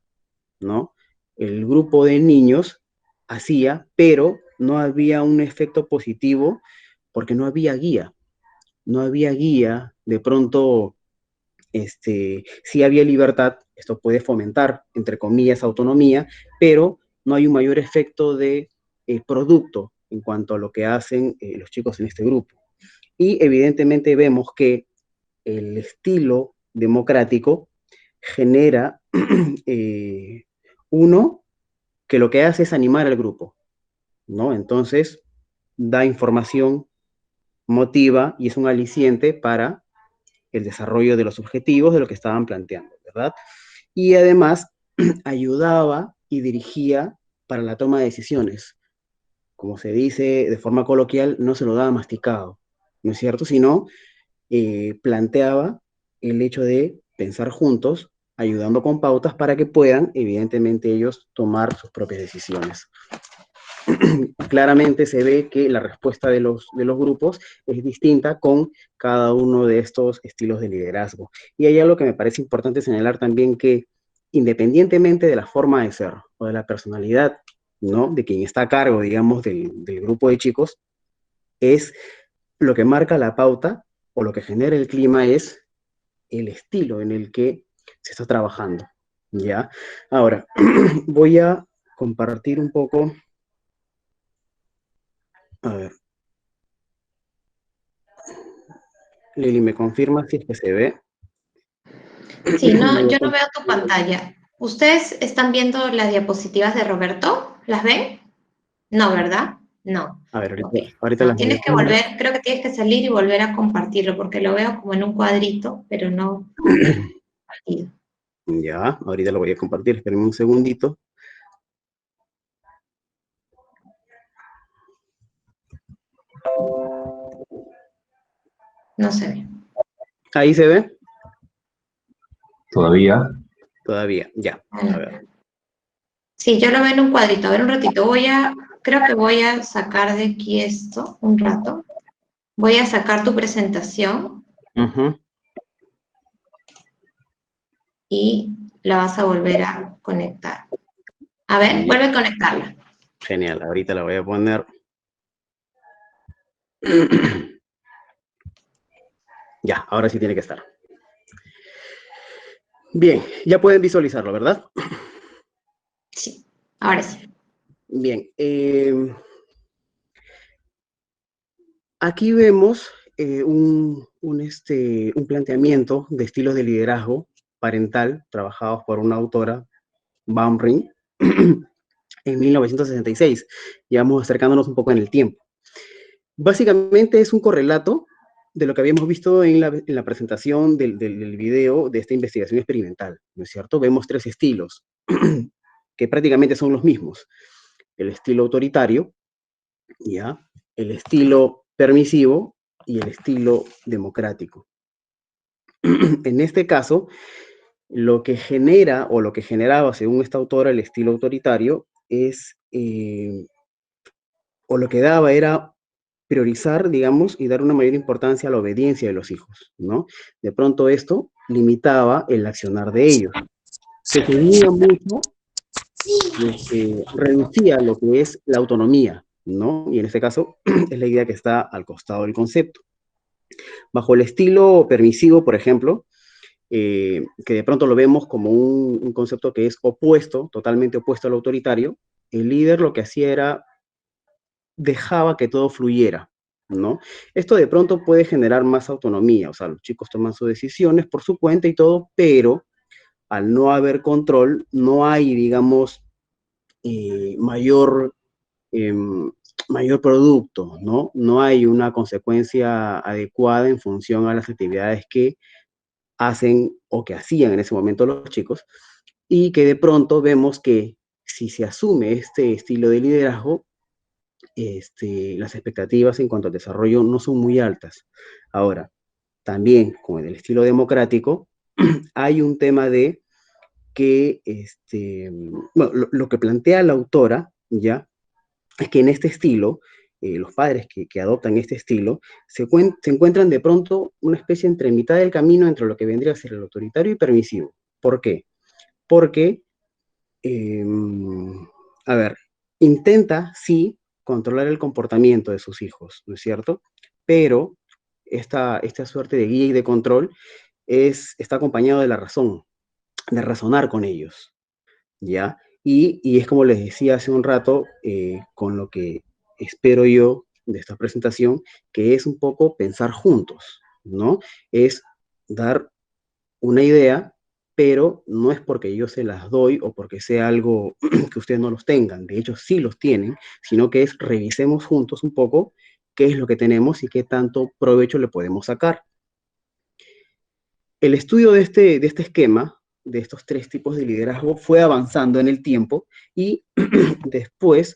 ¿no? El grupo de niños hacía, pero no había un efecto positivo porque no había guía. No había guía, de pronto sí había libertad, esto puede fomentar, entre comillas, autonomía, pero no hay un mayor efecto de producto en cuanto a lo que hacen los chicos en este grupo. Y evidentemente vemos que el estilo democrático genera, uno, que lo que hace es animar al grupo, ¿no? Entonces, da información, motiva y es un aliciente para el desarrollo de los objetivos de lo que estaban planteando, ¿verdad? Y además ayudaba y dirigía para la toma de decisiones. Como se dice de forma coloquial, no se lo daba masticado, ¿no es cierto? Sino planteaba el hecho de pensar juntos, ayudando con pautas para que puedan, evidentemente, ellos tomar sus propias decisiones. Claramente se ve que la respuesta de los grupos es distinta con cada uno de estos estilos de liderazgo. Y hay algo que me parece importante señalar también, que independientemente de la forma de ser o de la personalidad ¿no? De quien está a cargo, digamos, del grupo de chicos, es lo que marca la pauta o lo que genera el clima es el estilo en el que se está trabajando, ¿ya? Ahora, voy a compartir un poco, a ver, Lili, ¿me confirma si es que se ve? Sí, no, yo no veo tu pantalla. ¿Ustedes están viendo las diapositivas de Roberto? ¿Las ven? No, ¿verdad? No. A ver, Ok. ahorita No, las voy tienes a que poner. volver, creo que tienes que salir y volver a compartirlo, porque lo veo como en un cuadrito, pero no compartido. Ya, ahorita lo voy a compartir, espérenme un segundito. No se ve. ¿Ahí se ve? Todavía. Todavía, ya, a ver. Sí, yo lo veo en un cuadrito. A ver, un ratito. Creo que voy a sacar de aquí esto un rato. Voy a sacar tu presentación Ujú. y la vas a volver a conectar. A ver, Ya, vuelve a conectarla. genial, ahorita la voy a poner. Ya, ahora sí tiene que estar. Bien, ya pueden visualizarlo, ¿verdad? Sí, ahora sí. Bien, aquí vemos un planteamiento de estilos de liderazgo parental trabajados por una autora, Baumring, en 1966. Ya vamos acercándonos un poco en el tiempo. Básicamente es un correlato de lo que habíamos visto en la presentación del video de esta investigación experimental, ¿no es cierto? Vemos tres estilos que prácticamente son los mismos. El estilo autoritario, ¿ya? El estilo permisivo y el estilo democrático. En este caso, lo que genera o lo que generaba, según esta autora, el estilo autoritario es, o lo que daba era priorizar, digamos, y dar una mayor importancia a la obediencia de los hijos, ¿no? De pronto esto limitaba el accionar de ellos. Se tenía mucho, reducía lo que es la autonomía, ¿no? Y en este caso es la idea que está al costado del concepto. Bajo el estilo permisivo, por ejemplo, que de pronto lo vemos como un concepto que es opuesto, totalmente opuesto al autoritario, el líder lo que hacía era dejaba que todo fluyera, ¿no? Esto de pronto puede generar más autonomía, o sea, los chicos toman sus decisiones por su cuenta y todo, pero al no haber control, no hay, digamos, mayor, eh, mayor producto, ¿no? No hay una consecuencia adecuada en función a las actividades que hacen o que hacían en ese momento los chicos, y que de pronto vemos que si se asume este estilo de liderazgo, las expectativas en cuanto al desarrollo no son muy altas. Ahora, también con el estilo democrático, hay un tema de que, bueno, lo que plantea la autora, ¿ya? Es que en este estilo, los padres que adoptan este estilo, se encuentran de pronto una especie entre mitad del camino entre lo que vendría a ser el autoritario y permisivo. ¿Por qué? Porque, eh, a ver, intenta, sí, controlar el comportamiento de sus hijos, ¿no es cierto? Pero esta suerte de guía y de control está acompañado de la razón, de razonar con ellos, ¿ya? Y es como les decía hace un rato, con lo que espero yo de esta presentación, que es un poco pensar juntos, ¿no? Es dar una idea, pero no es porque yo se las doy o porque sea algo que ustedes no los tengan, de hecho sí los tienen, sino que es revisemos juntos un poco qué es lo que tenemos y qué tanto provecho le podemos sacar. El estudio de este esquema, de estos tres tipos de liderazgo, fue avanzando en el tiempo y después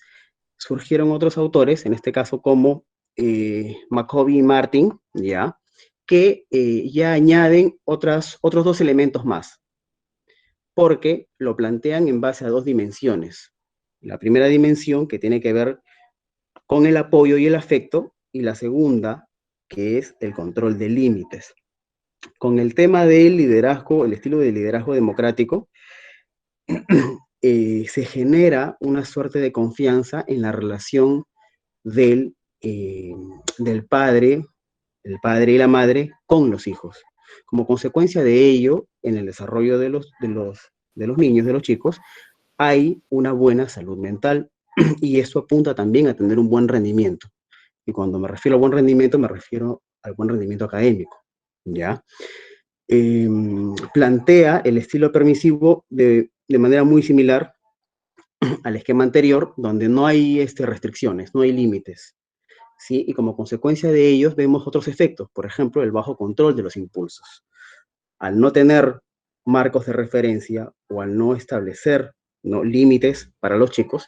surgieron otros autores, en este caso como McCovey y Martin, ¿ya? Que ya añaden otros dos elementos más, porque lo plantean en base a dos dimensiones. La primera dimensión, que tiene que ver con el apoyo y el afecto, y la segunda, que es el control de límites. Con el tema del liderazgo, el estilo de liderazgo democrático, se genera una suerte de confianza en la relación del padre, el padre y la madre con los hijos. Como consecuencia de ello, en el desarrollo de los niños, de los chicos, hay una buena salud mental y eso apunta también a tener un buen rendimiento. Y cuando me refiero a buen rendimiento, me refiero al buen rendimiento académico, ¿ya? Plantea el estilo permisivo de manera muy similar al esquema anterior, donde no hay restricciones, no hay límites, ¿sí? Y como consecuencia de ellos vemos otros efectos, por ejemplo, el bajo control de los impulsos. Al no tener marcos de referencia o al no establecer, ¿no?, límites para los chicos,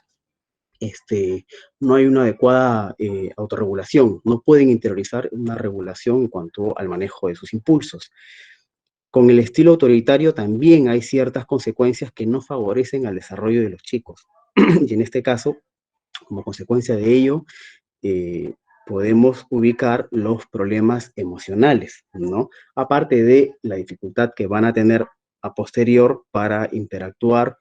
no hay una adecuada autorregulación, no pueden interiorizar una regulación en cuanto al manejo de sus impulsos. Con el estilo autoritario también hay ciertas consecuencias que no favorecen al desarrollo de los chicos. Y en este caso, como consecuencia de ello, podemos ubicar los problemas emocionales, ¿no? Aparte de la dificultad que van a tener a posterior para interactuar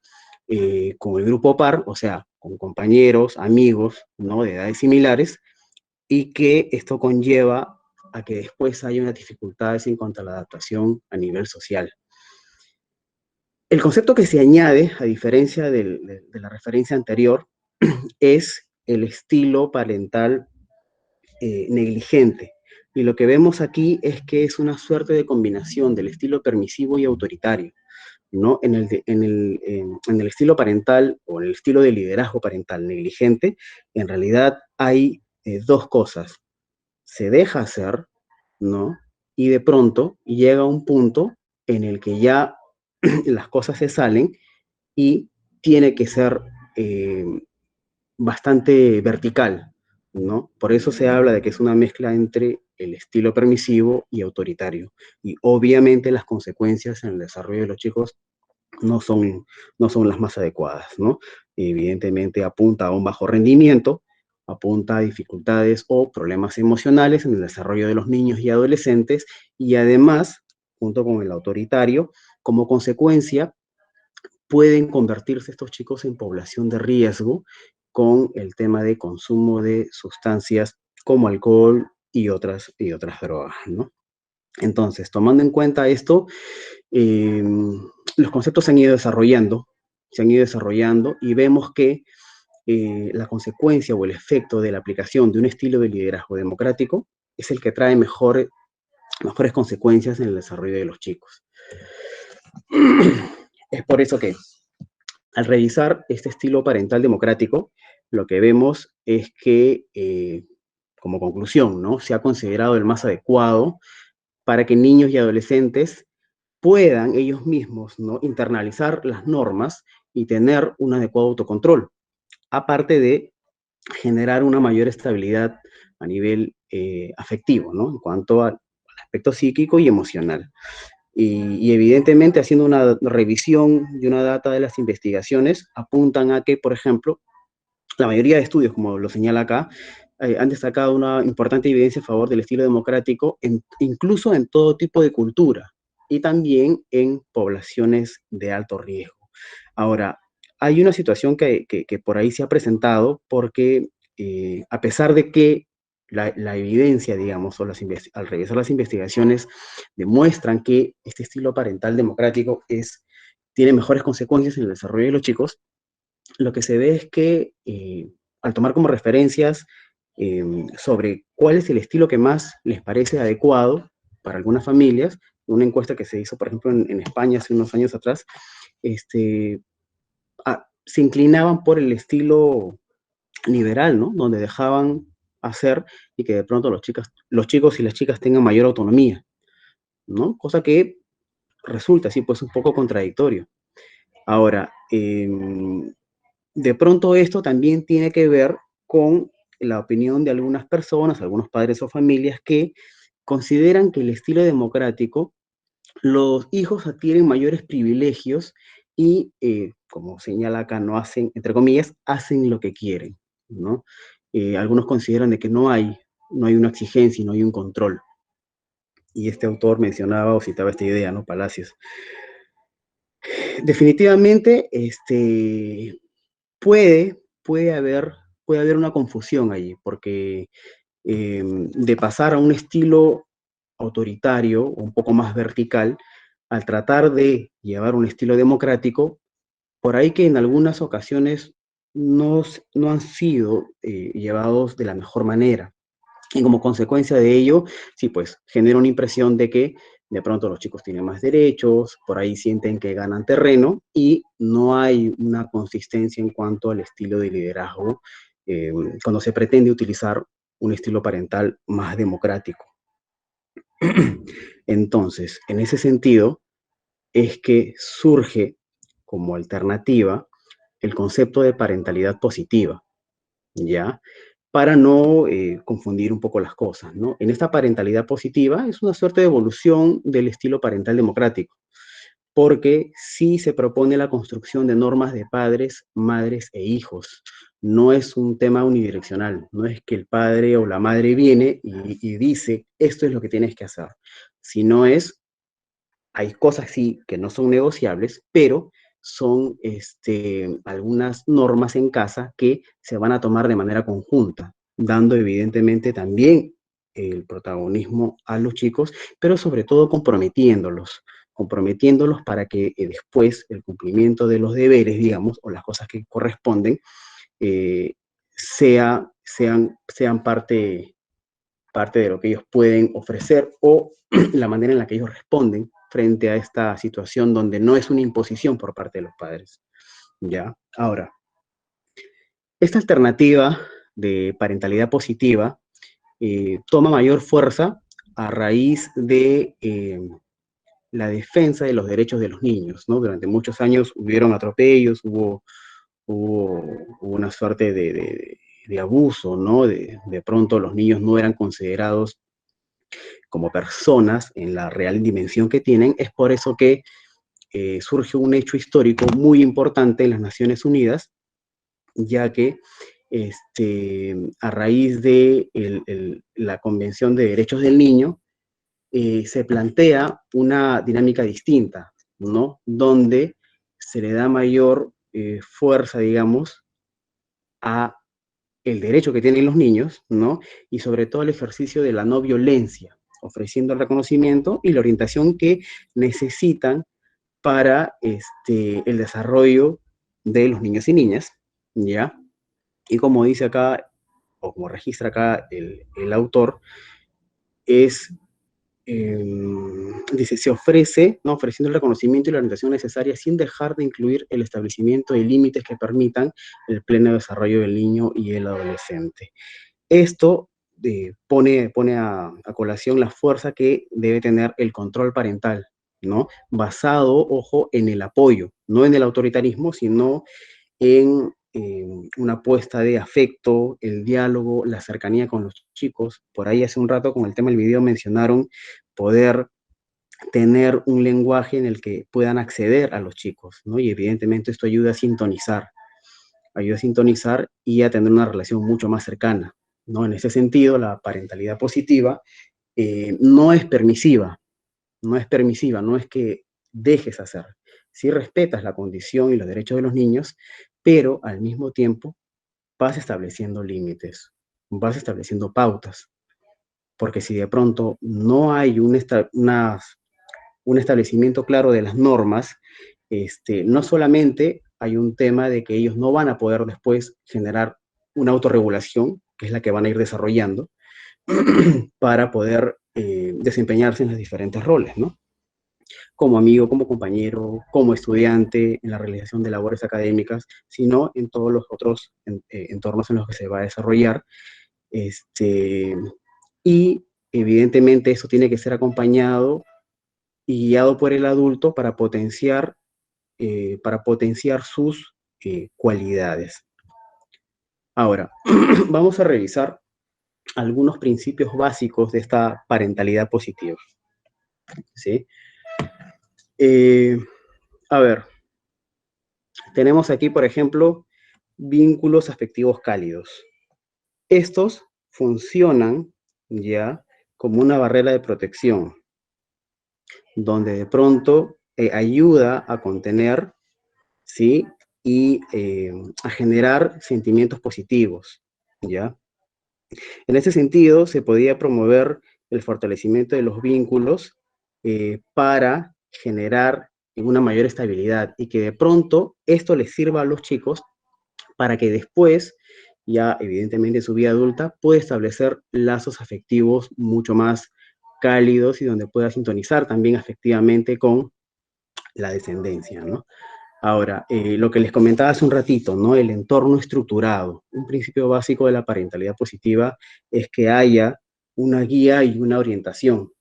con el grupo par, o sea, con compañeros, amigos, ¿no?, de edades similares, y que esto conlleva a que después haya unas dificultades en cuanto a la adaptación a nivel social. El concepto que se añade, a diferencia de la referencia anterior, es el estilo parental negligente. Y lo que vemos aquí es que es una suerte de combinación del estilo permisivo y autoritario, ¿no? En el estilo parental o en el estilo de liderazgo parental negligente, en realidad hay dos cosas. Se deja hacer, ¿no? Y de pronto llega un punto en el que ya las cosas se salen y tiene que ser bastante vertical, ¿no? Por eso se habla de que es una mezcla entre el estilo permisivo y autoritario. Y obviamente las consecuencias en el desarrollo de los chicos no son las más adecuadas, ¿no? Evidentemente apunta a un bajo rendimiento, apunta a dificultades o problemas emocionales en el desarrollo de los niños y adolescentes, y además, junto con el autoritario, como consecuencia, pueden convertirse estos chicos en población de riesgo con el tema de consumo de sustancias como alcohol y otras drogas, ¿no? Entonces, tomando en cuenta esto, los conceptos se han ido desarrollando y vemos que la consecuencia o el efecto de la aplicación de un estilo de liderazgo democrático es el que trae mejores consecuencias en el desarrollo de los chicos. Es por eso que, al revisar este estilo parental democrático, lo que vemos es que, como conclusión, ¿no?, se ha considerado el más adecuado para que niños y adolescentes puedan ellos mismos, ¿no?, internalizar las normas y tener un adecuado autocontrol, aparte de generar una mayor estabilidad a nivel afectivo, ¿no?, en cuanto al aspecto psíquico y emocional. Y evidentemente, haciendo una revisión y una data de las investigaciones, apuntan a que, por ejemplo, la mayoría de estudios, como lo señala acá, han destacado una importante evidencia a favor del estilo democrático, incluso en todo tipo de cultura y también en poblaciones de alto riesgo. Ahora, hay una situación que por ahí se ha presentado porque, a pesar de que la evidencia, digamos, al revisar las investigaciones, demuestran que este estilo parental democrático tiene mejores consecuencias en el desarrollo de los chicos, lo que se ve es que al tomar como referencias sobre cuál es el estilo que más les parece adecuado para algunas familias, una encuesta que se hizo, por ejemplo, en España hace unos años atrás, se inclinaban por el estilo liberal, ¿no?, donde dejaban hacer y que de pronto los chicos y las chicas tengan mayor autonomía, ¿no? Cosa que resulta así, pues, un poco contradictorio. Ahora, de pronto esto también tiene que ver con la opinión de algunas personas, algunos padres o familias que consideran que el estilo democrático, los hijos adquieren mayores privilegios y, como señala acá, no hacen, entre comillas, hacen lo que quieren, ¿no? Algunos consideran de que no hay una exigencia y no hay un control. Y este autor mencionaba o citaba esta idea, ¿no?, Palacios. definitivamente, puede haber una confusión allí, porque de pasar a un estilo autoritario, un poco más vertical, al tratar de llevar un estilo democrático, por ahí que en algunas ocasiones no han sido llevados de la mejor manera. Y como consecuencia de ello, sí, pues genera una impresión de que de pronto los chicos tienen más derechos, por ahí sienten que ganan terreno y no hay una consistencia en cuanto al estilo de liderazgo cuando se pretende utilizar un estilo parental más democrático. Entonces, en ese sentido, es que surge como alternativa el concepto de parentalidad positiva, ¿ya? Para no confundir un poco las cosas, ¿no? En esta parentalidad positiva es una suerte de evolución del estilo parental democrático, porque sí se propone la construcción de normas de padres, madres e hijos. No es un tema unidireccional, no es que el padre o la madre viene y dice, esto es lo que tienes que hacer, sino hay cosas sí que no son negociables, pero son algunas normas en casa que se van a tomar de manera conjunta, dando evidentemente también el protagonismo a los chicos, pero sobre todo comprometiéndolos para que después el cumplimiento de los deberes, digamos, o las cosas que corresponden, eh, sean parte de lo que ellos pueden ofrecer o la manera en la que ellos responden frente a esta situación donde no es una imposición por parte de los padres. ¿Ya? Ahora, esta alternativa de parentalidad positiva toma mayor fuerza a raíz de la defensa de los derechos de los niños, ¿no? Durante muchos años hubieron atropellos, hubo una suerte de abuso, ¿no? De pronto los niños no eran considerados como personas en la real dimensión que tienen. Es por eso que surge un hecho histórico muy importante en las Naciones Unidas, ya que a raíz de la Convención de Derechos del Niño, se plantea una dinámica distinta, ¿no? Donde se le da mayor fuerza, digamos, a el derecho que tienen los niños, ¿no? Y sobre todo el ejercicio de la no violencia, ofreciendo el reconocimiento y la orientación que necesitan para el desarrollo de los niños y niñas, ¿ya? Y como dice acá, o como registra acá el autor, es, dice, se ofrece, ¿no? Ofreciendo el reconocimiento y la orientación necesaria sin dejar de incluir el establecimiento de límites que permitan el pleno desarrollo del niño y el adolescente. Esto pone a colación la fuerza que debe tener el control parental, ¿no? Basado, ojo, en el apoyo, no en el autoritarismo, sino en una apuesta de afecto, el diálogo, la cercanía con los chicos. Por ahí hace un rato con el tema del video mencionaron poder tener un lenguaje en el que puedan acceder a los chicos, ¿no? Y evidentemente esto ayuda a sintonizar y a tener una relación mucho más cercana, ¿no? En ese sentido, la parentalidad positiva no es permisiva, no es que dejes hacer. Sí respetas la condición y los derechos de los niños, pero al mismo tiempo vas estableciendo límites, vas estableciendo pautas, porque si de pronto no hay un establecimiento claro de las normas, no solamente hay un tema de que ellos no van a poder después generar una autorregulación, que es la que van a ir desarrollando, para poder desempeñarse en los diferentes roles, ¿no? Como amigo, como compañero, como estudiante, en la realización de labores académicas, sino en todos los otros entornos en los que se va a desarrollar. Y evidentemente eso tiene que ser acompañado y guiado por el adulto para potenciar sus cualidades. Ahora, vamos a revisar algunos principios básicos de esta parentalidad positiva. ¿Sí? A ver, tenemos aquí, por ejemplo, vínculos afectivos cálidos. Estos funcionan ya como una barrera de protección, donde de pronto ayuda a contener, ¿sí? Y a generar sentimientos positivos, ¿ya? En ese sentido, se podía promover el fortalecimiento de los vínculos para generar una mayor estabilidad y que de pronto esto les sirva a los chicos para que después, ya evidentemente en su vida adulta, pueda establecer lazos afectivos mucho más cálidos y donde pueda sintonizar también afectivamente con la descendencia, ¿no? Ahora, lo que les comentaba hace un ratito, ¿no? El entorno estructurado. Un principio básico de la parentalidad positiva es que haya una guía y una orientación,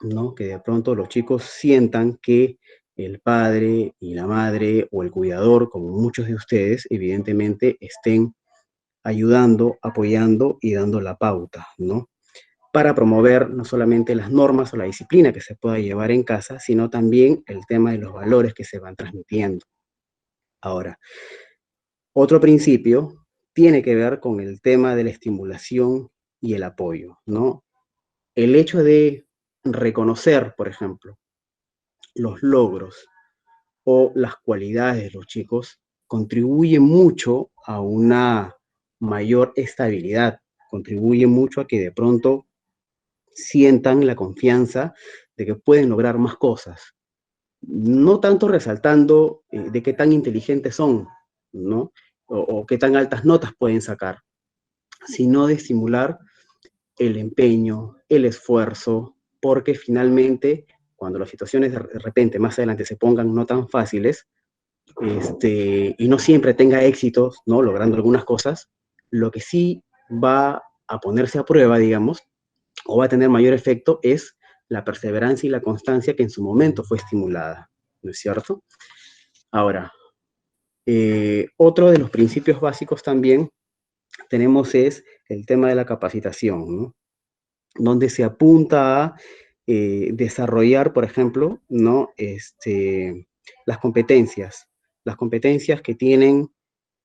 ¿no? Que de pronto los chicos sientan que el padre y la madre o el cuidador, como muchos de ustedes, evidentemente estén ayudando, apoyando y dando la pauta, ¿no? Para promover no solamente las normas o la disciplina que se pueda llevar en casa, sino también el tema de los valores que se van transmitiendo. Ahora, otro principio tiene que ver con el tema de la estimulación y el apoyo, ¿no? El hecho de reconocer, por ejemplo, los logros o las cualidades de los chicos contribuye mucho a una mayor estabilidad, contribuye mucho a que de pronto sientan la confianza de que pueden lograr más cosas. No tanto resaltando de qué tan inteligentes son, ¿no? O qué tan altas notas pueden sacar, sino de estimular el empeño, el esfuerzo, porque finalmente, cuando las situaciones de repente más adelante se pongan no tan fáciles, y no siempre tenga éxitos, ¿no? Logrando algunas cosas, lo que sí va a ponerse a prueba, digamos, o va a tener mayor efecto es la perseverancia y la constancia que en su momento fue estimulada, ¿no es cierto? Ahora, otro de los principios básicos también tenemos es el tema de la capacitación, ¿no? Donde se apunta a desarrollar, por ejemplo, ¿no? Las competencias que tienen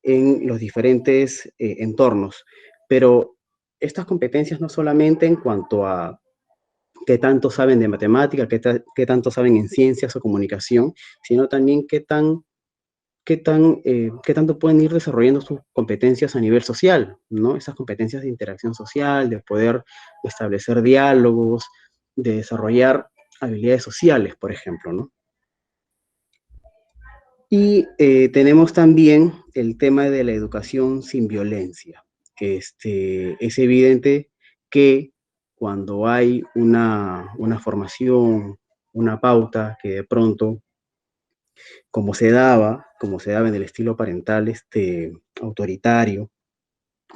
en los diferentes entornos. Pero estas competencias no solamente en cuanto a qué tanto saben de matemática, qué tanto saben en ciencias o comunicación, sino también qué tanto pueden ir desarrollando sus competencias a nivel social, ¿no? Esas competencias de interacción social, de poder establecer diálogos, de desarrollar habilidades sociales, por ejemplo, ¿no? Y tenemos también el tema de la educación sin violencia, que es evidente que cuando hay una formación, una pauta que de pronto, como se daba en el estilo parental autoritario,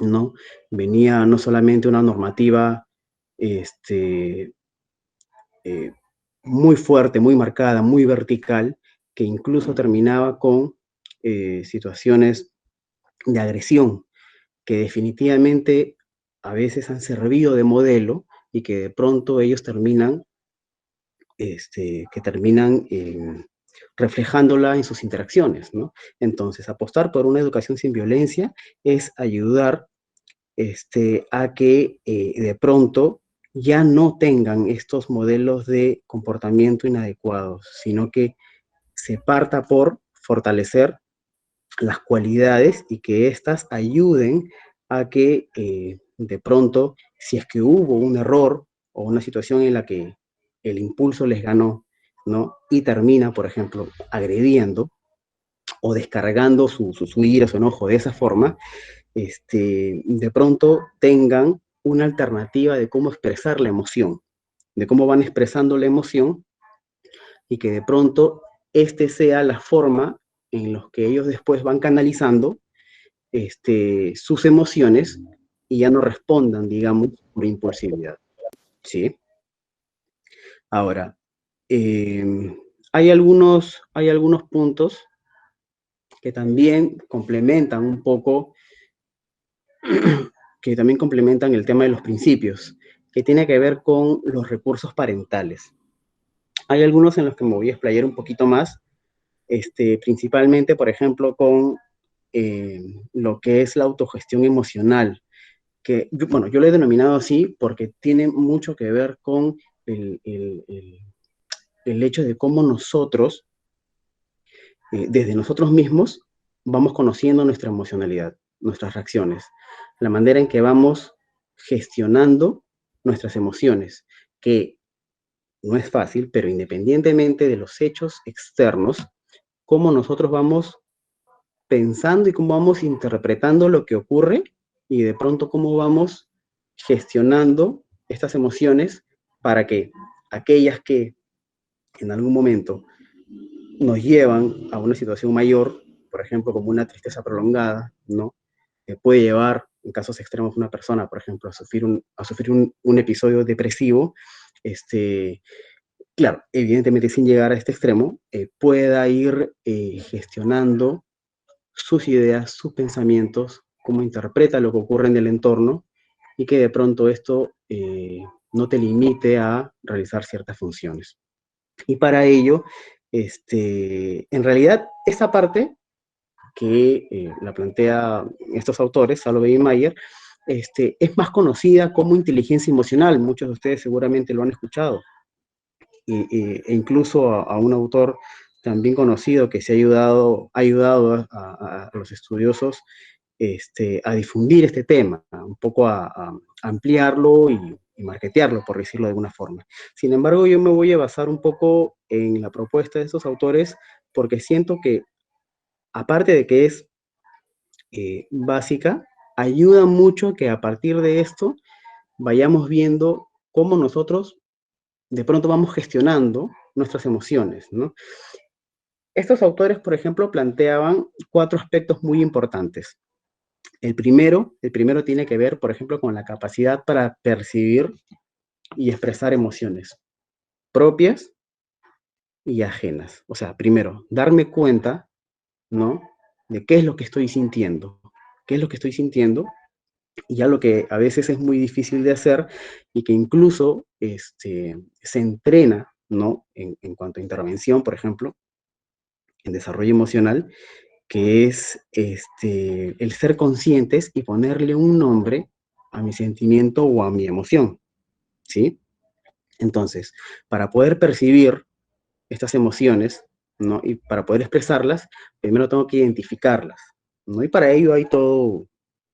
¿no? Venía no solamente una normativa eh, muy fuerte, muy marcada, muy vertical, que incluso terminaba con situaciones de agresión, que definitivamente a veces han servido de modelo y que de pronto ellos terminan, reflejándola en sus interacciones, ¿no? Entonces, apostar por una educación sin violencia es ayudar a que de pronto ya no tengan estos modelos de comportamiento inadecuados, sino que se parta por fortalecer las cualidades y que éstas ayuden a que de pronto, si es que hubo un error o una situación en la que el impulso les ganó, ¿no? Y termina, por ejemplo, agrediendo o descargando su ira, su enojo de esa forma, de pronto tengan una alternativa de cómo expresar la emoción, de cómo van expresando la emoción y que de pronto sea la forma en los que ellos después van canalizando sus emociones y ya no respondan, digamos, por impulsividad, ¿sí? Ahora, hay algunos puntos que también complementan un poco que también complementan el tema de los principios, que tiene que ver con los recursos parentales. Hay algunos en los que me voy a explayar un poquito más, principalmente, por ejemplo, con lo que es la autogestión emocional, que, bueno, yo lo he denominado así porque tiene mucho que ver con el hecho de cómo nosotros, desde nosotros mismos, vamos conociendo nuestra emocionalidad, nuestras reacciones, la manera en que vamos gestionando nuestras emociones, que no es fácil, pero independientemente de los hechos externos, cómo nosotros vamos pensando y cómo vamos interpretando lo que ocurre y de pronto cómo vamos gestionando estas emociones para que aquellas que en algún momento nos llevan a una situación mayor, por ejemplo, como una tristeza prolongada, ¿no? Puede llevar, en casos extremos, una persona, por ejemplo, a sufrir un episodio depresivo, claro, evidentemente sin llegar a este extremo, pueda ir gestionando sus ideas, sus pensamientos, cómo interpreta lo que ocurre en el entorno y que de pronto esto no te limite a realizar ciertas funciones. Y para ello, en realidad, esta parte que la plantea estos autores, Salovey y Mayer, es más conocida como inteligencia emocional. Muchos de ustedes seguramente lo han escuchado. E incluso a un autor también conocido que se ha ayudado a los estudiosos a difundir este tema, un poco a ampliarlo y marketearlo, por decirlo de alguna forma. Sin embargo, yo me voy a basar un poco en la propuesta de estos autores porque siento que, aparte de que es básica, ayuda mucho que a partir de esto vayamos viendo cómo nosotros de pronto vamos gestionando nuestras emociones, ¿no? Estos autores, por ejemplo, planteaban 4 aspectos muy importantes. El primero tiene que ver, por ejemplo, con la capacidad para percibir y expresar emociones propias y ajenas. O sea, primero, darme cuenta, ¿no?, de qué es lo que estoy sintiendo. ¿Qué es lo que estoy sintiendo? Y ya lo que a veces es muy difícil de hacer y que incluso se entrena, ¿no?, en cuanto a intervención, por ejemplo, en desarrollo emocional, que es el ser conscientes y ponerle un nombre a mi sentimiento o a mi emoción, ¿sí? Entonces, para poder percibir estas emociones, ¿no?, y para poder expresarlas, primero tengo que identificarlas, ¿no? Y para ello hay todo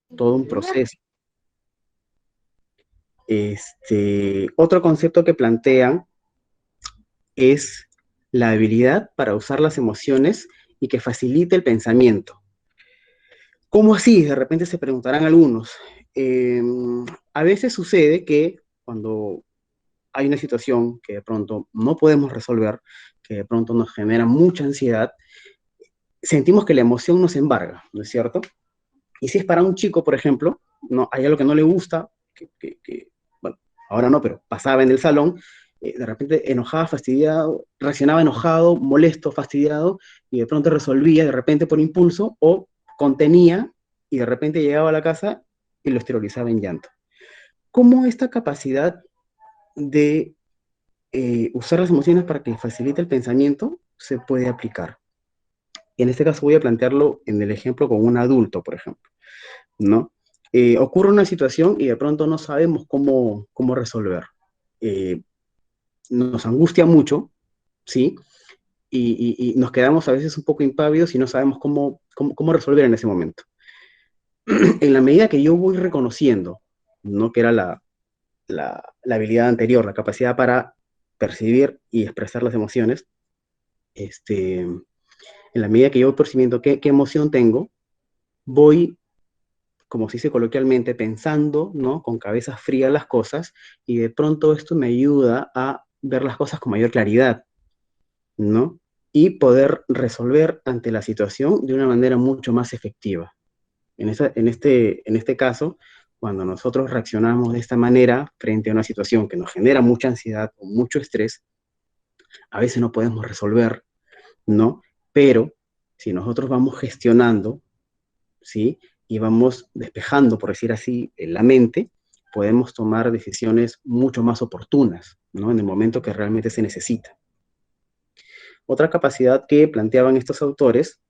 un proceso. Otro concepto que plantean es la habilidad para usar las emociones y que facilite el pensamiento. ¿Cómo así? De repente se preguntarán algunos. A veces sucede que cuando hay una situación que de pronto no podemos resolver, que de pronto nos genera mucha ansiedad, sentimos que la emoción nos embarga, ¿no es cierto? Y si es para un chico, por ejemplo, no, hay algo que no le gusta, bueno, ahora no, pero pasaba en el salón, de repente enojado, fastidiado, reaccionaba enojado, molesto, fastidiado, y de pronto resolvía de repente por impulso o contenía y de repente llegaba a la casa y lo exteriorizaba en llanto. ¿Cómo esta capacidad de usar las emociones para que facilite el pensamiento se puede aplicar? Y en este caso voy a plantearlo en el ejemplo con un adulto, por ejemplo, ¿no? Ocurre una situación y de pronto no sabemos cómo resolver. Nos angustia mucho, ¿sí? Y nos quedamos a veces un poco impávidos y no sabemos cómo resolver en ese momento. En la medida que yo voy reconociendo, ¿no?, que era la habilidad anterior, la capacidad para percibir y expresar las emociones, en la medida que yo voy percibiendo qué emoción tengo, voy, como se dice coloquialmente, pensando, ¿no?, con cabeza fría las cosas, y de pronto esto me ayuda a ver las cosas con mayor claridad, ¿no? Y poder resolver ante la situación de una manera mucho más efectiva. En este caso, cuando nosotros reaccionamos de esta manera frente a una situación que nos genera mucha ansiedad o mucho estrés, a veces no podemos resolver, ¿no? Pero si nosotros vamos gestionando, ¿sí?, y vamos despejando, por decir así, la mente, podemos tomar decisiones mucho más oportunas, ¿no?, en el momento que realmente se necesita. Otra capacidad que planteaban estos autores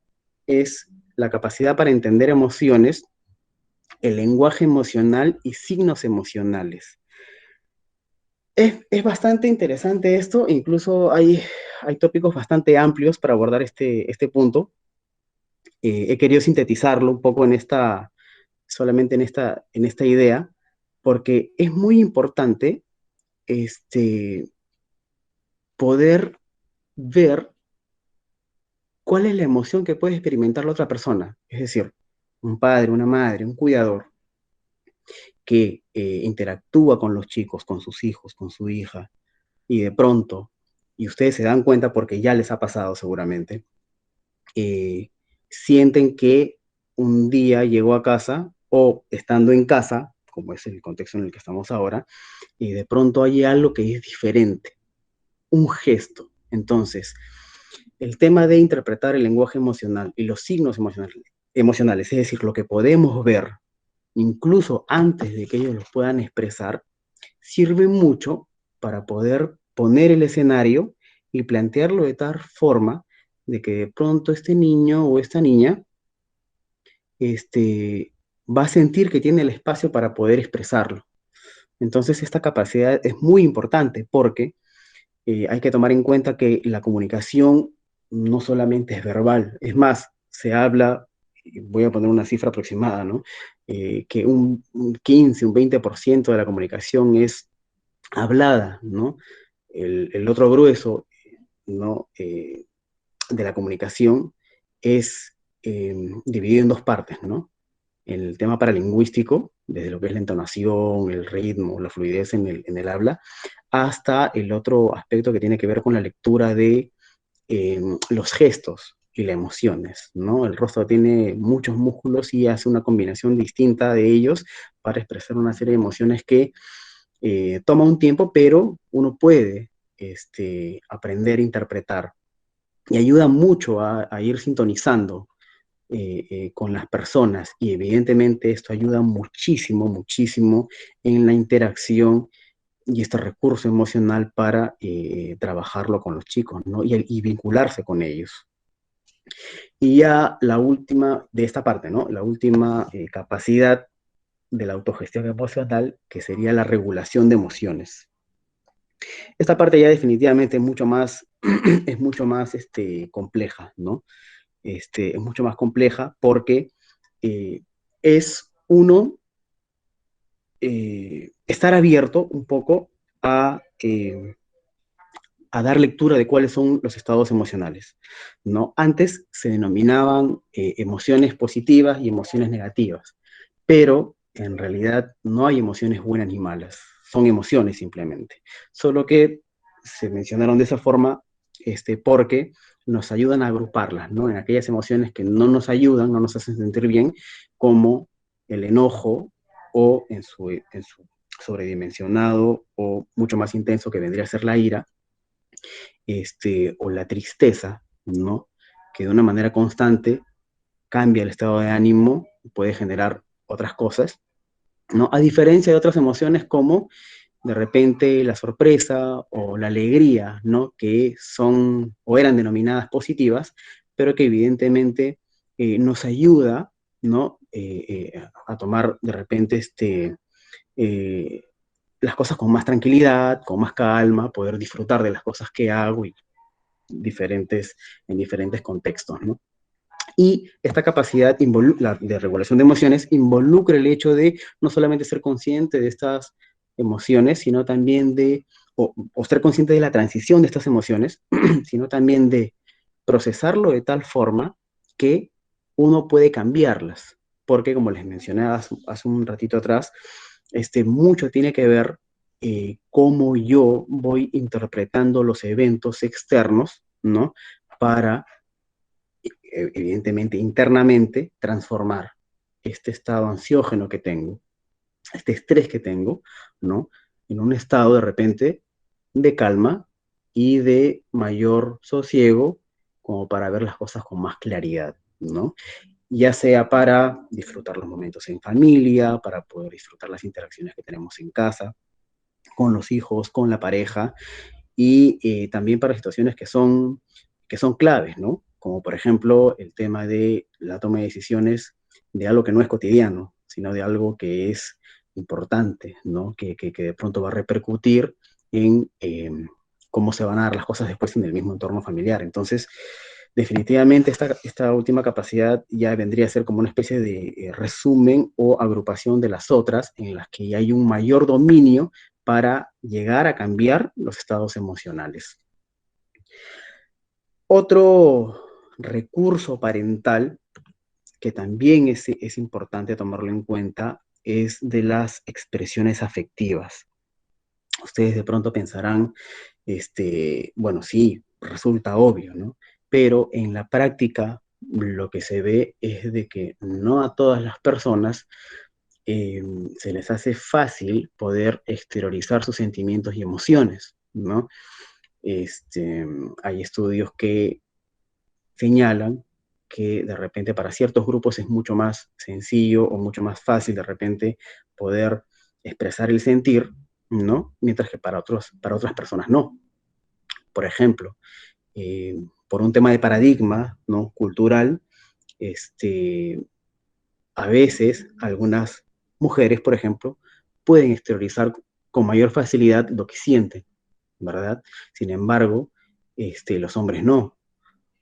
es la capacidad para entender emociones, el lenguaje emocional y signos emocionales. Es bastante interesante esto, incluso hay tópicos bastante amplios para abordar este punto. He querido sintetizarlo un poco solamente en esta idea, porque es muy importante poder ver cuál es la emoción que puede experimentar la otra persona. Es decir, un padre, una madre, un cuidador que interactúa con los chicos, con sus hijos, con su hija, y de pronto, y ustedes se dan cuenta porque ya les ha pasado seguramente, eh, sienten que un día llegó a casa o estando en casa, como es el contexto en el que estamos ahora, y de pronto hay algo que es diferente, un gesto. Entonces, el tema de interpretar el lenguaje emocional y los signos emocionales, es decir, lo que podemos ver incluso antes de que ellos los puedan expresar, sirve mucho para poder poner el escenario y plantearlo de tal forma de que de pronto este niño o esta niña va a sentir que tiene el espacio para poder expresarlo. Entonces esta capacidad es muy importante porque hay que tomar en cuenta que la comunicación no solamente es verbal, es más, se habla, voy a poner una cifra aproximada, ¿no? Que un 15, un 20% de la comunicación es hablada, ¿no? El otro grueso, ¿no? De la comunicación es dividido en dos partes, ¿no? El tema paralingüístico, desde lo que es la entonación, el ritmo, la fluidez en el habla, hasta el otro aspecto que tiene que ver con la lectura de los gestos y las emociones, ¿no? El rostro tiene muchos músculos y hace una combinación distinta de ellos para expresar una serie de emociones que toma un tiempo, pero uno puede aprender a interpretar y ayuda mucho a ir sintonizando con las personas y evidentemente esto ayuda muchísimo, muchísimo en la interacción y este recurso emocional para trabajarlo con los chicos, ¿no? Y vincularse con ellos. Y ya la última de esta parte, ¿no? La última capacidad de la autogestión emocional, que sería la regulación de emociones. Esta parte ya definitivamente es mucho más, es mucho más compleja, ¿no? Es mucho más compleja porque es uno estar abierto un poco a dar lectura de cuáles son los estados emocionales, ¿no? Antes se denominaban emociones positivas y emociones negativas, pero en realidad no hay emociones buenas ni malas, son emociones simplemente, solo que se mencionaron de esa forma porque nos ayudan a agruparlas, ¿no? En aquellas emociones que no nos ayudan, no nos hacen sentir bien, como el enojo o en su sobredimensionado o mucho más intenso que vendría a ser la ira, o la tristeza, ¿no? Que de una manera constante cambia el estado de ánimo, puede generar otras cosas, ¿no? A diferencia de otras emociones como de repente la sorpresa o la alegría, ¿no? Que son o eran denominadas positivas, pero que evidentemente nos ayuda, ¿no? A tomar de repente eh, las cosas con más tranquilidad, con más calma, poder disfrutar de las cosas que hago y en diferentes contextos, ¿no? Y esta capacidad de regulación de emociones involucra el hecho de no solamente ser consciente de estas emociones, sino también o ser consciente de la transición de estas emociones, sino también de procesarlo de tal forma que uno puede cambiarlas. Porque, como les mencioné hace un ratito atrás, mucho tiene que ver cómo yo voy interpretando los eventos externos, ¿no? Para evidentemente internamente, transformar este estado ansiógeno que tengo, este estrés que tengo, ¿no? En un estado de repente de calma y de mayor sosiego, como para ver las cosas con más claridad, ¿no? Ya sea para disfrutar los momentos en familia, para poder disfrutar las interacciones que tenemos en casa, con los hijos, con la pareja, y también para situaciones que son claves, ¿no? Como por ejemplo el tema de la toma de decisiones de algo que no es cotidiano, sino de algo que es importante, ¿no? Que de pronto va a repercutir en cómo se van a dar las cosas después en el mismo entorno familiar. Entonces, definitivamente esta última capacidad ya vendría a ser como una especie de resumen o agrupación de las otras en las que ya hay un mayor dominio para llegar a cambiar los estados emocionales. Otro recurso parental que también es importante tomarlo en cuenta es de las expresiones afectivas. Ustedes de pronto pensarán, bueno, sí, resulta obvio, ¿no? Pero en la práctica lo que se ve es de que no a todas las personas se les hace fácil poder exteriorizar sus sentimientos y emociones, ¿no? Hay estudios que señalan que de repente para ciertos grupos es mucho más sencillo o mucho más fácil de repente poder expresar el sentir, ¿no? Mientras que para otras personas no. Por ejemplo, por un tema de paradigma, ¿no? Cultural, a veces algunas mujeres, por ejemplo, pueden exteriorizar con mayor facilidad lo que sienten, ¿verdad? Sin embargo, los hombres no.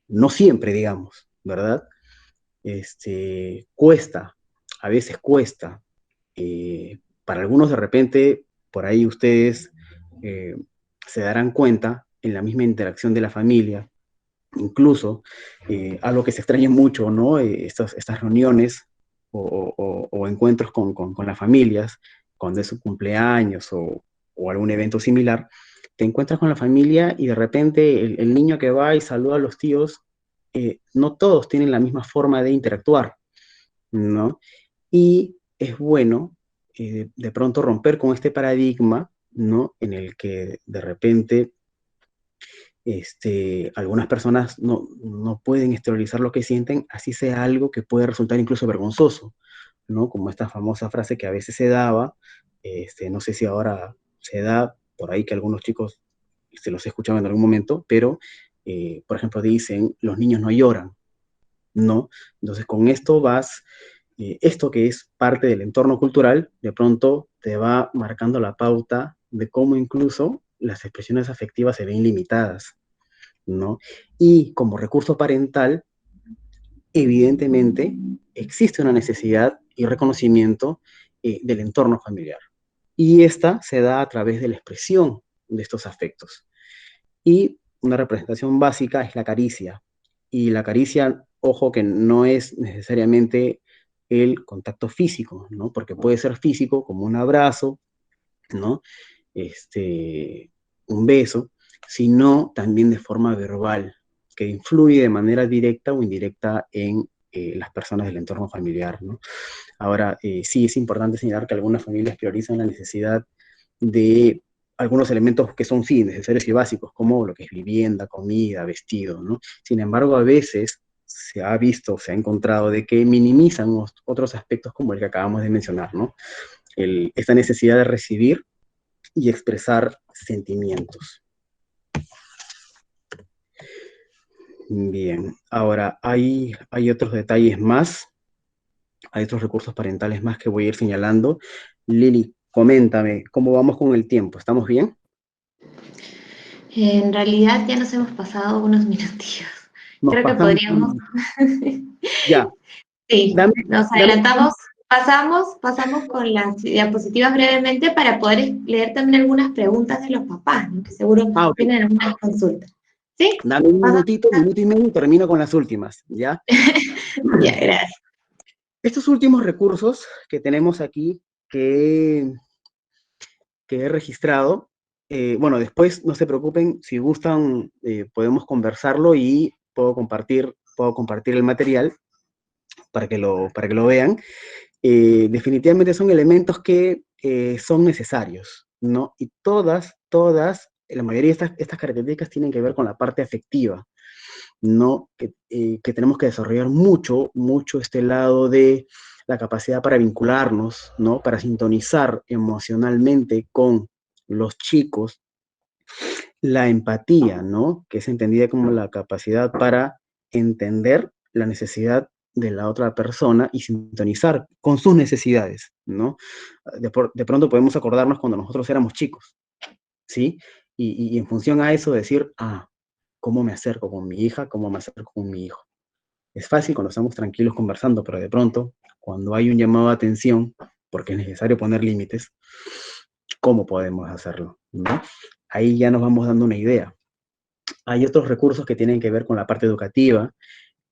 No siempre, digamos, ¿verdad? Cuesta, a veces cuesta. Para algunos de repente, por ahí ustedes se darán cuenta en la misma interacción de la familia, incluso algo que se extraña mucho, ¿no? Estas reuniones o encuentros con las familias, cuando es su cumpleaños o algún evento similar, te encuentras con la familia y de repente el niño que va y saluda a los tíos, no todos tienen la misma forma de interactuar, ¿no? Y es bueno de pronto romper con este paradigma, ¿no? En el que de repente algunas personas no pueden exteriorizar lo que sienten, así sea algo que puede resultar incluso vergonzoso, ¿no? Como esta famosa frase que a veces se daba, no sé si ahora se da, por ahí que algunos chicos se los he escuchado en algún momento, pero, por ejemplo, dicen, los niños no lloran, ¿no? Entonces, con esto esto que es parte del entorno cultural, de pronto te va marcando la pauta de cómo incluso las expresiones afectivas se ven limitadas, ¿no? Y como recurso parental, evidentemente, existe una necesidad y reconocimiento del entorno familiar. Y esta se da a través de la expresión de estos afectos. Y una representación básica es la caricia. Y la caricia, ojo, que no es necesariamente el contacto físico, ¿no? Porque puede ser físico, como un abrazo, ¿no? Un beso, sino también de forma verbal, que influye de manera directa o indirecta en las personas del entorno familiar, ¿no? Ahora, sí es importante señalar que algunas familias priorizan la necesidad de algunos elementos que son, sí, necesarios y básicos, como lo que es vivienda, comida, vestido, ¿no? Sin embargo, a veces se ha visto, se ha encontrado de que minimizan otros aspectos como el que acabamos de mencionar, ¿no? Esta necesidad de recibir y expresar sentimientos. Bien, ahora hay otros detalles más, hay otros recursos parentales más que voy a ir señalando. Lili, coméntame, ¿cómo vamos con el tiempo? ¿Estamos bien? En realidad ya nos hemos pasado unos minutillos. Nos Creo que pasamos. podríamos... Ya. Sí, nos adelantamos, pasamos con las diapositivas brevemente para poder leer también algunas preguntas de los papás, ¿no? Que seguro Ok. tienen algunas consultas. ¿Sí? Dame un minutito, minuto y medio y termino con las últimas, ¿ya? Ya, gracias. Estos últimos recursos que tenemos aquí, que he registrado, bueno, después no se preocupen, si gustan, podemos conversarlo y puedo compartir el material para que lo vean. Definitivamente son elementos que son necesarios, ¿no? Y la mayoría de estas características tienen que ver con la parte afectiva, ¿no? Que tenemos que desarrollar mucho este lado de la capacidad para vincularnos, ¿no? Para sintonizar emocionalmente con los chicos, la empatía, ¿no? Que es entendida como la capacidad para entender la necesidad de la otra persona y sintonizar con sus necesidades, ¿no? De pronto podemos acordarnos cuando nosotros éramos chicos, ¿sí? Y en función a eso decir, ¿cómo me acerco con mi hija? ¿Cómo me acerco con mi hijo? Es fácil cuando estamos tranquilos conversando, pero de pronto, cuando hay un llamado de atención, porque es necesario poner límites, ¿cómo podemos hacerlo? ¿No? Ahí ya nos vamos dando una idea. Hay otros recursos que tienen que ver con la parte educativa,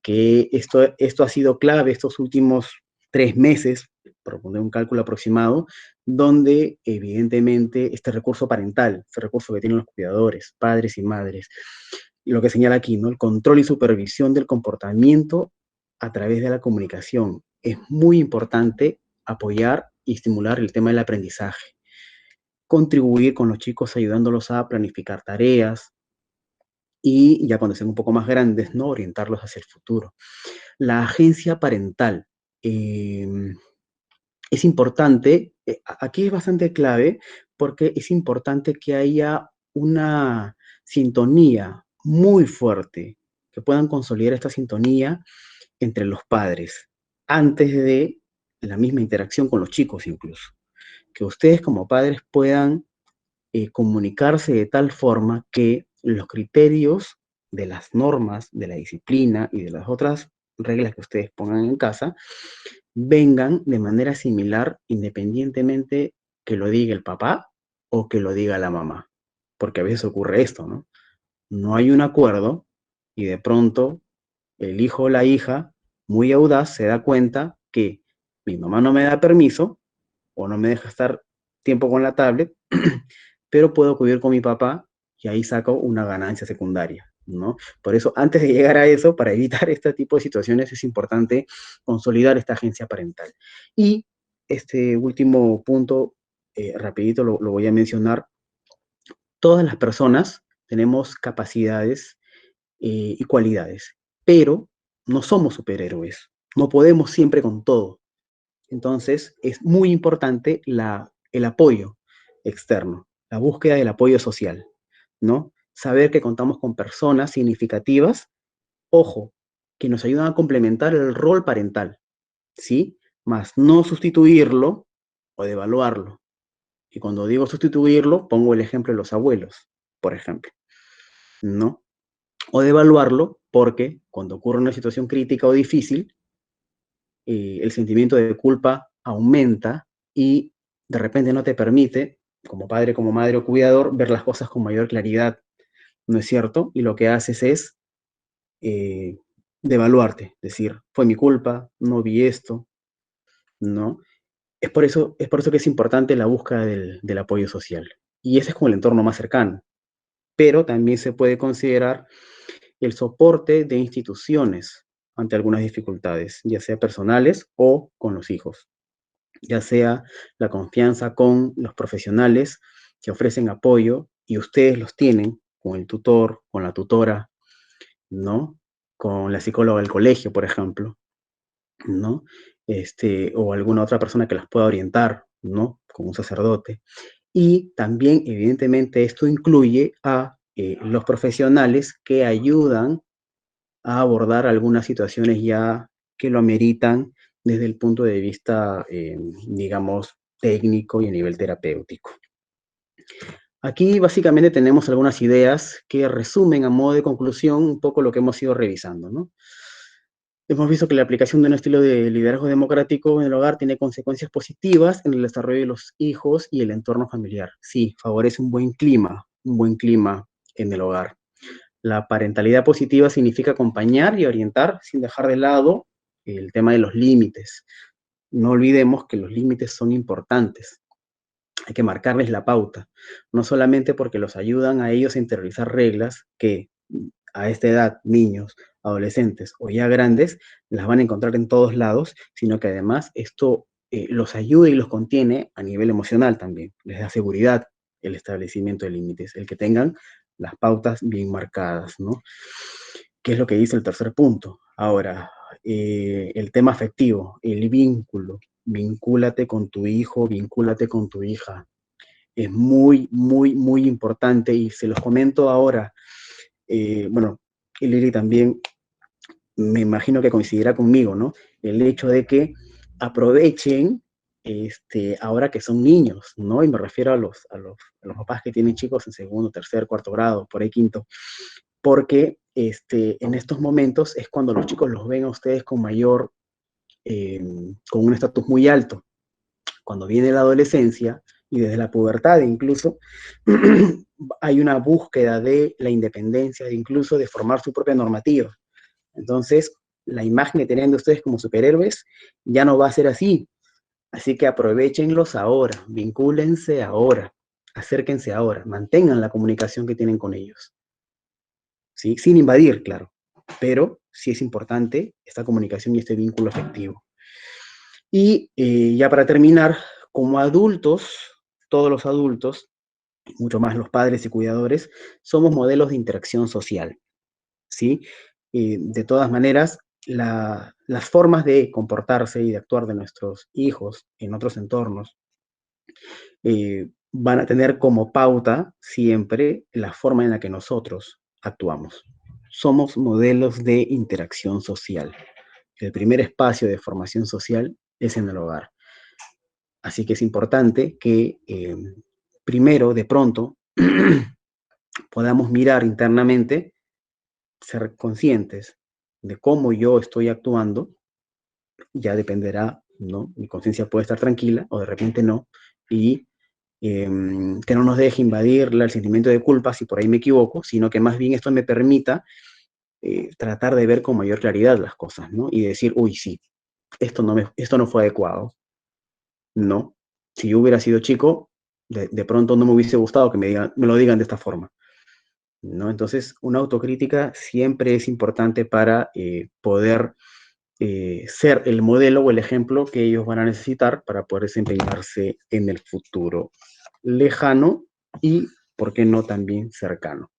que esto ha sido clave estos últimos 3 meses, por poner un cálculo aproximado, donde evidentemente este recurso parental, este recurso que tienen los cuidadores, padres y madres, y lo que señala aquí, ¿no? El control y supervisión del comportamiento a través de la comunicación. Es muy importante apoyar y estimular el tema del aprendizaje, contribuir con los chicos ayudándolos a planificar tareas y ya cuando sean un poco más grandes, ¿no? Orientarlos hacia el futuro. La agencia parental. Es importante, aquí es bastante clave, porque es importante que haya una sintonía muy fuerte, que puedan consolidar esta sintonía entre los padres, antes de la misma interacción con los chicos incluso. Que ustedes como padres puedan comunicarse de tal forma que los criterios de las normas, de la disciplina y de las otras reglas que ustedes pongan en casa vengan de manera similar independientemente que lo diga el papá o que lo diga la mamá. Porque a veces ocurre esto, ¿no? No hay un acuerdo y de pronto el hijo o la hija, muy audaz, se da cuenta que mi mamá no me da permiso o no me deja estar tiempo con la tablet, pero puedo acudir con mi papá y ahí saco una ganancia secundaria, ¿no? Por eso, antes de llegar a eso, para evitar este tipo de situaciones, es importante consolidar esta agencia parental. Y este último punto, rapidito lo voy a mencionar. Todas las personas tenemos capacidades y cualidades, pero no somos superhéroes, no podemos siempre con todo. Entonces, es muy importante el apoyo externo, la búsqueda del apoyo social, ¿no? Saber que contamos con personas significativas, ojo, que nos ayudan a complementar el rol parental, ¿sí? Más no sustituirlo o devaluarlo. Y cuando digo sustituirlo, pongo el ejemplo de los abuelos, por ejemplo, ¿no? O devaluarlo porque cuando ocurre una situación crítica o difícil, el sentimiento de culpa aumenta y de repente no te permite, como padre, como madre o cuidador, ver las cosas con mayor claridad, ¿no es cierto? Y lo que haces es devaluarte, decir, fue mi culpa, no vi esto, ¿no? Es por eso que es importante la búsqueda del apoyo social. Y ese es como el entorno más cercano. Pero también se puede considerar el soporte de instituciones ante algunas dificultades, ya sea personales o con los hijos, ya sea la confianza con los profesionales que ofrecen apoyo y ustedes los tienen con el tutor, con la tutora, ¿no? Con la psicóloga del colegio, por ejemplo, ¿no? O alguna otra persona que las pueda orientar, ¿no? Como un sacerdote. Y también, evidentemente, esto incluye a los profesionales que ayudan a abordar algunas situaciones ya que lo ameritan desde el punto de vista, digamos, técnico y a nivel terapéutico. Aquí básicamente tenemos algunas ideas que resumen a modo de conclusión un poco lo que hemos ido revisando, ¿no? Hemos visto que la aplicación de un estilo de liderazgo democrático en el hogar tiene consecuencias positivas en el desarrollo de los hijos y el entorno familiar. Sí, favorece un buen clima en el hogar. La parentalidad positiva significa acompañar y orientar sin dejar de lado el tema de los límites. No olvidemos que los límites son importantes. Hay que marcarles la pauta, no solamente porque los ayudan a ellos a interiorizar reglas que a esta edad, niños, adolescentes o ya grandes, las van a encontrar en todos lados, sino que además esto los ayuda y los contiene a nivel emocional también. Les da seguridad el establecimiento de límites, el que tengan las pautas bien marcadas, ¿no? ¿Qué es lo que dice el tercer punto? Ahora, el tema afectivo, el vínculo. Vincúlate con tu hijo, vincúlate con tu hija. Es muy, muy, muy importante y se los comento ahora. Bueno, y Lili también me imagino que coincidirá conmigo, ¿no? El hecho de que aprovechen ahora que son niños, ¿no? Y me refiero a los papás que tienen chicos en segundo, tercer, cuarto grado, por ahí quinto, porque en estos momentos es cuando los chicos los ven a ustedes con mayor, con un estatus muy alto. Cuando viene la adolescencia y desde la pubertad incluso, hay una búsqueda de la independencia, de incluso de formar su propia normativa. Entonces, la imagen que tienen de ustedes como superhéroes ya no va a ser así. Así que aprovechenlos ahora, vincúlense ahora, acérquense ahora, mantengan la comunicación que tienen con ellos. ¿Sí? Sin invadir, claro, pero sí es importante esta comunicación y este vínculo afectivo. Y ya para terminar, como adultos, todos los adultos, mucho más los padres y cuidadores, somos modelos de interacción social, ¿sí? De todas maneras, las formas de comportarse y de actuar de nuestros hijos en otros entornos van a tener como pauta siempre la forma en la que nosotros actuamos. Somos modelos de interacción social. El primer espacio de formación social es en el hogar. Así que es importante que primero, de pronto, podamos mirar internamente, ser conscientes de cómo yo estoy actuando. Ya dependerá, ¿no? Mi conciencia puede estar tranquila o de repente no, y que no nos deje invadir el sentimiento de culpa si por ahí me equivoco, sino que más bien esto me permita tratar de ver con mayor claridad las cosas, ¿no? Y decir, uy, sí, esto no fue adecuado, ¿no? Si yo hubiera sido chico, de pronto no me hubiese gustado que me lo digan de esta forma, ¿no? Entonces, una autocrítica siempre es importante para poder ser el modelo o el ejemplo que ellos van a necesitar para poder desempeñarse en el futuro lejano y, ¿por qué no, también cercano?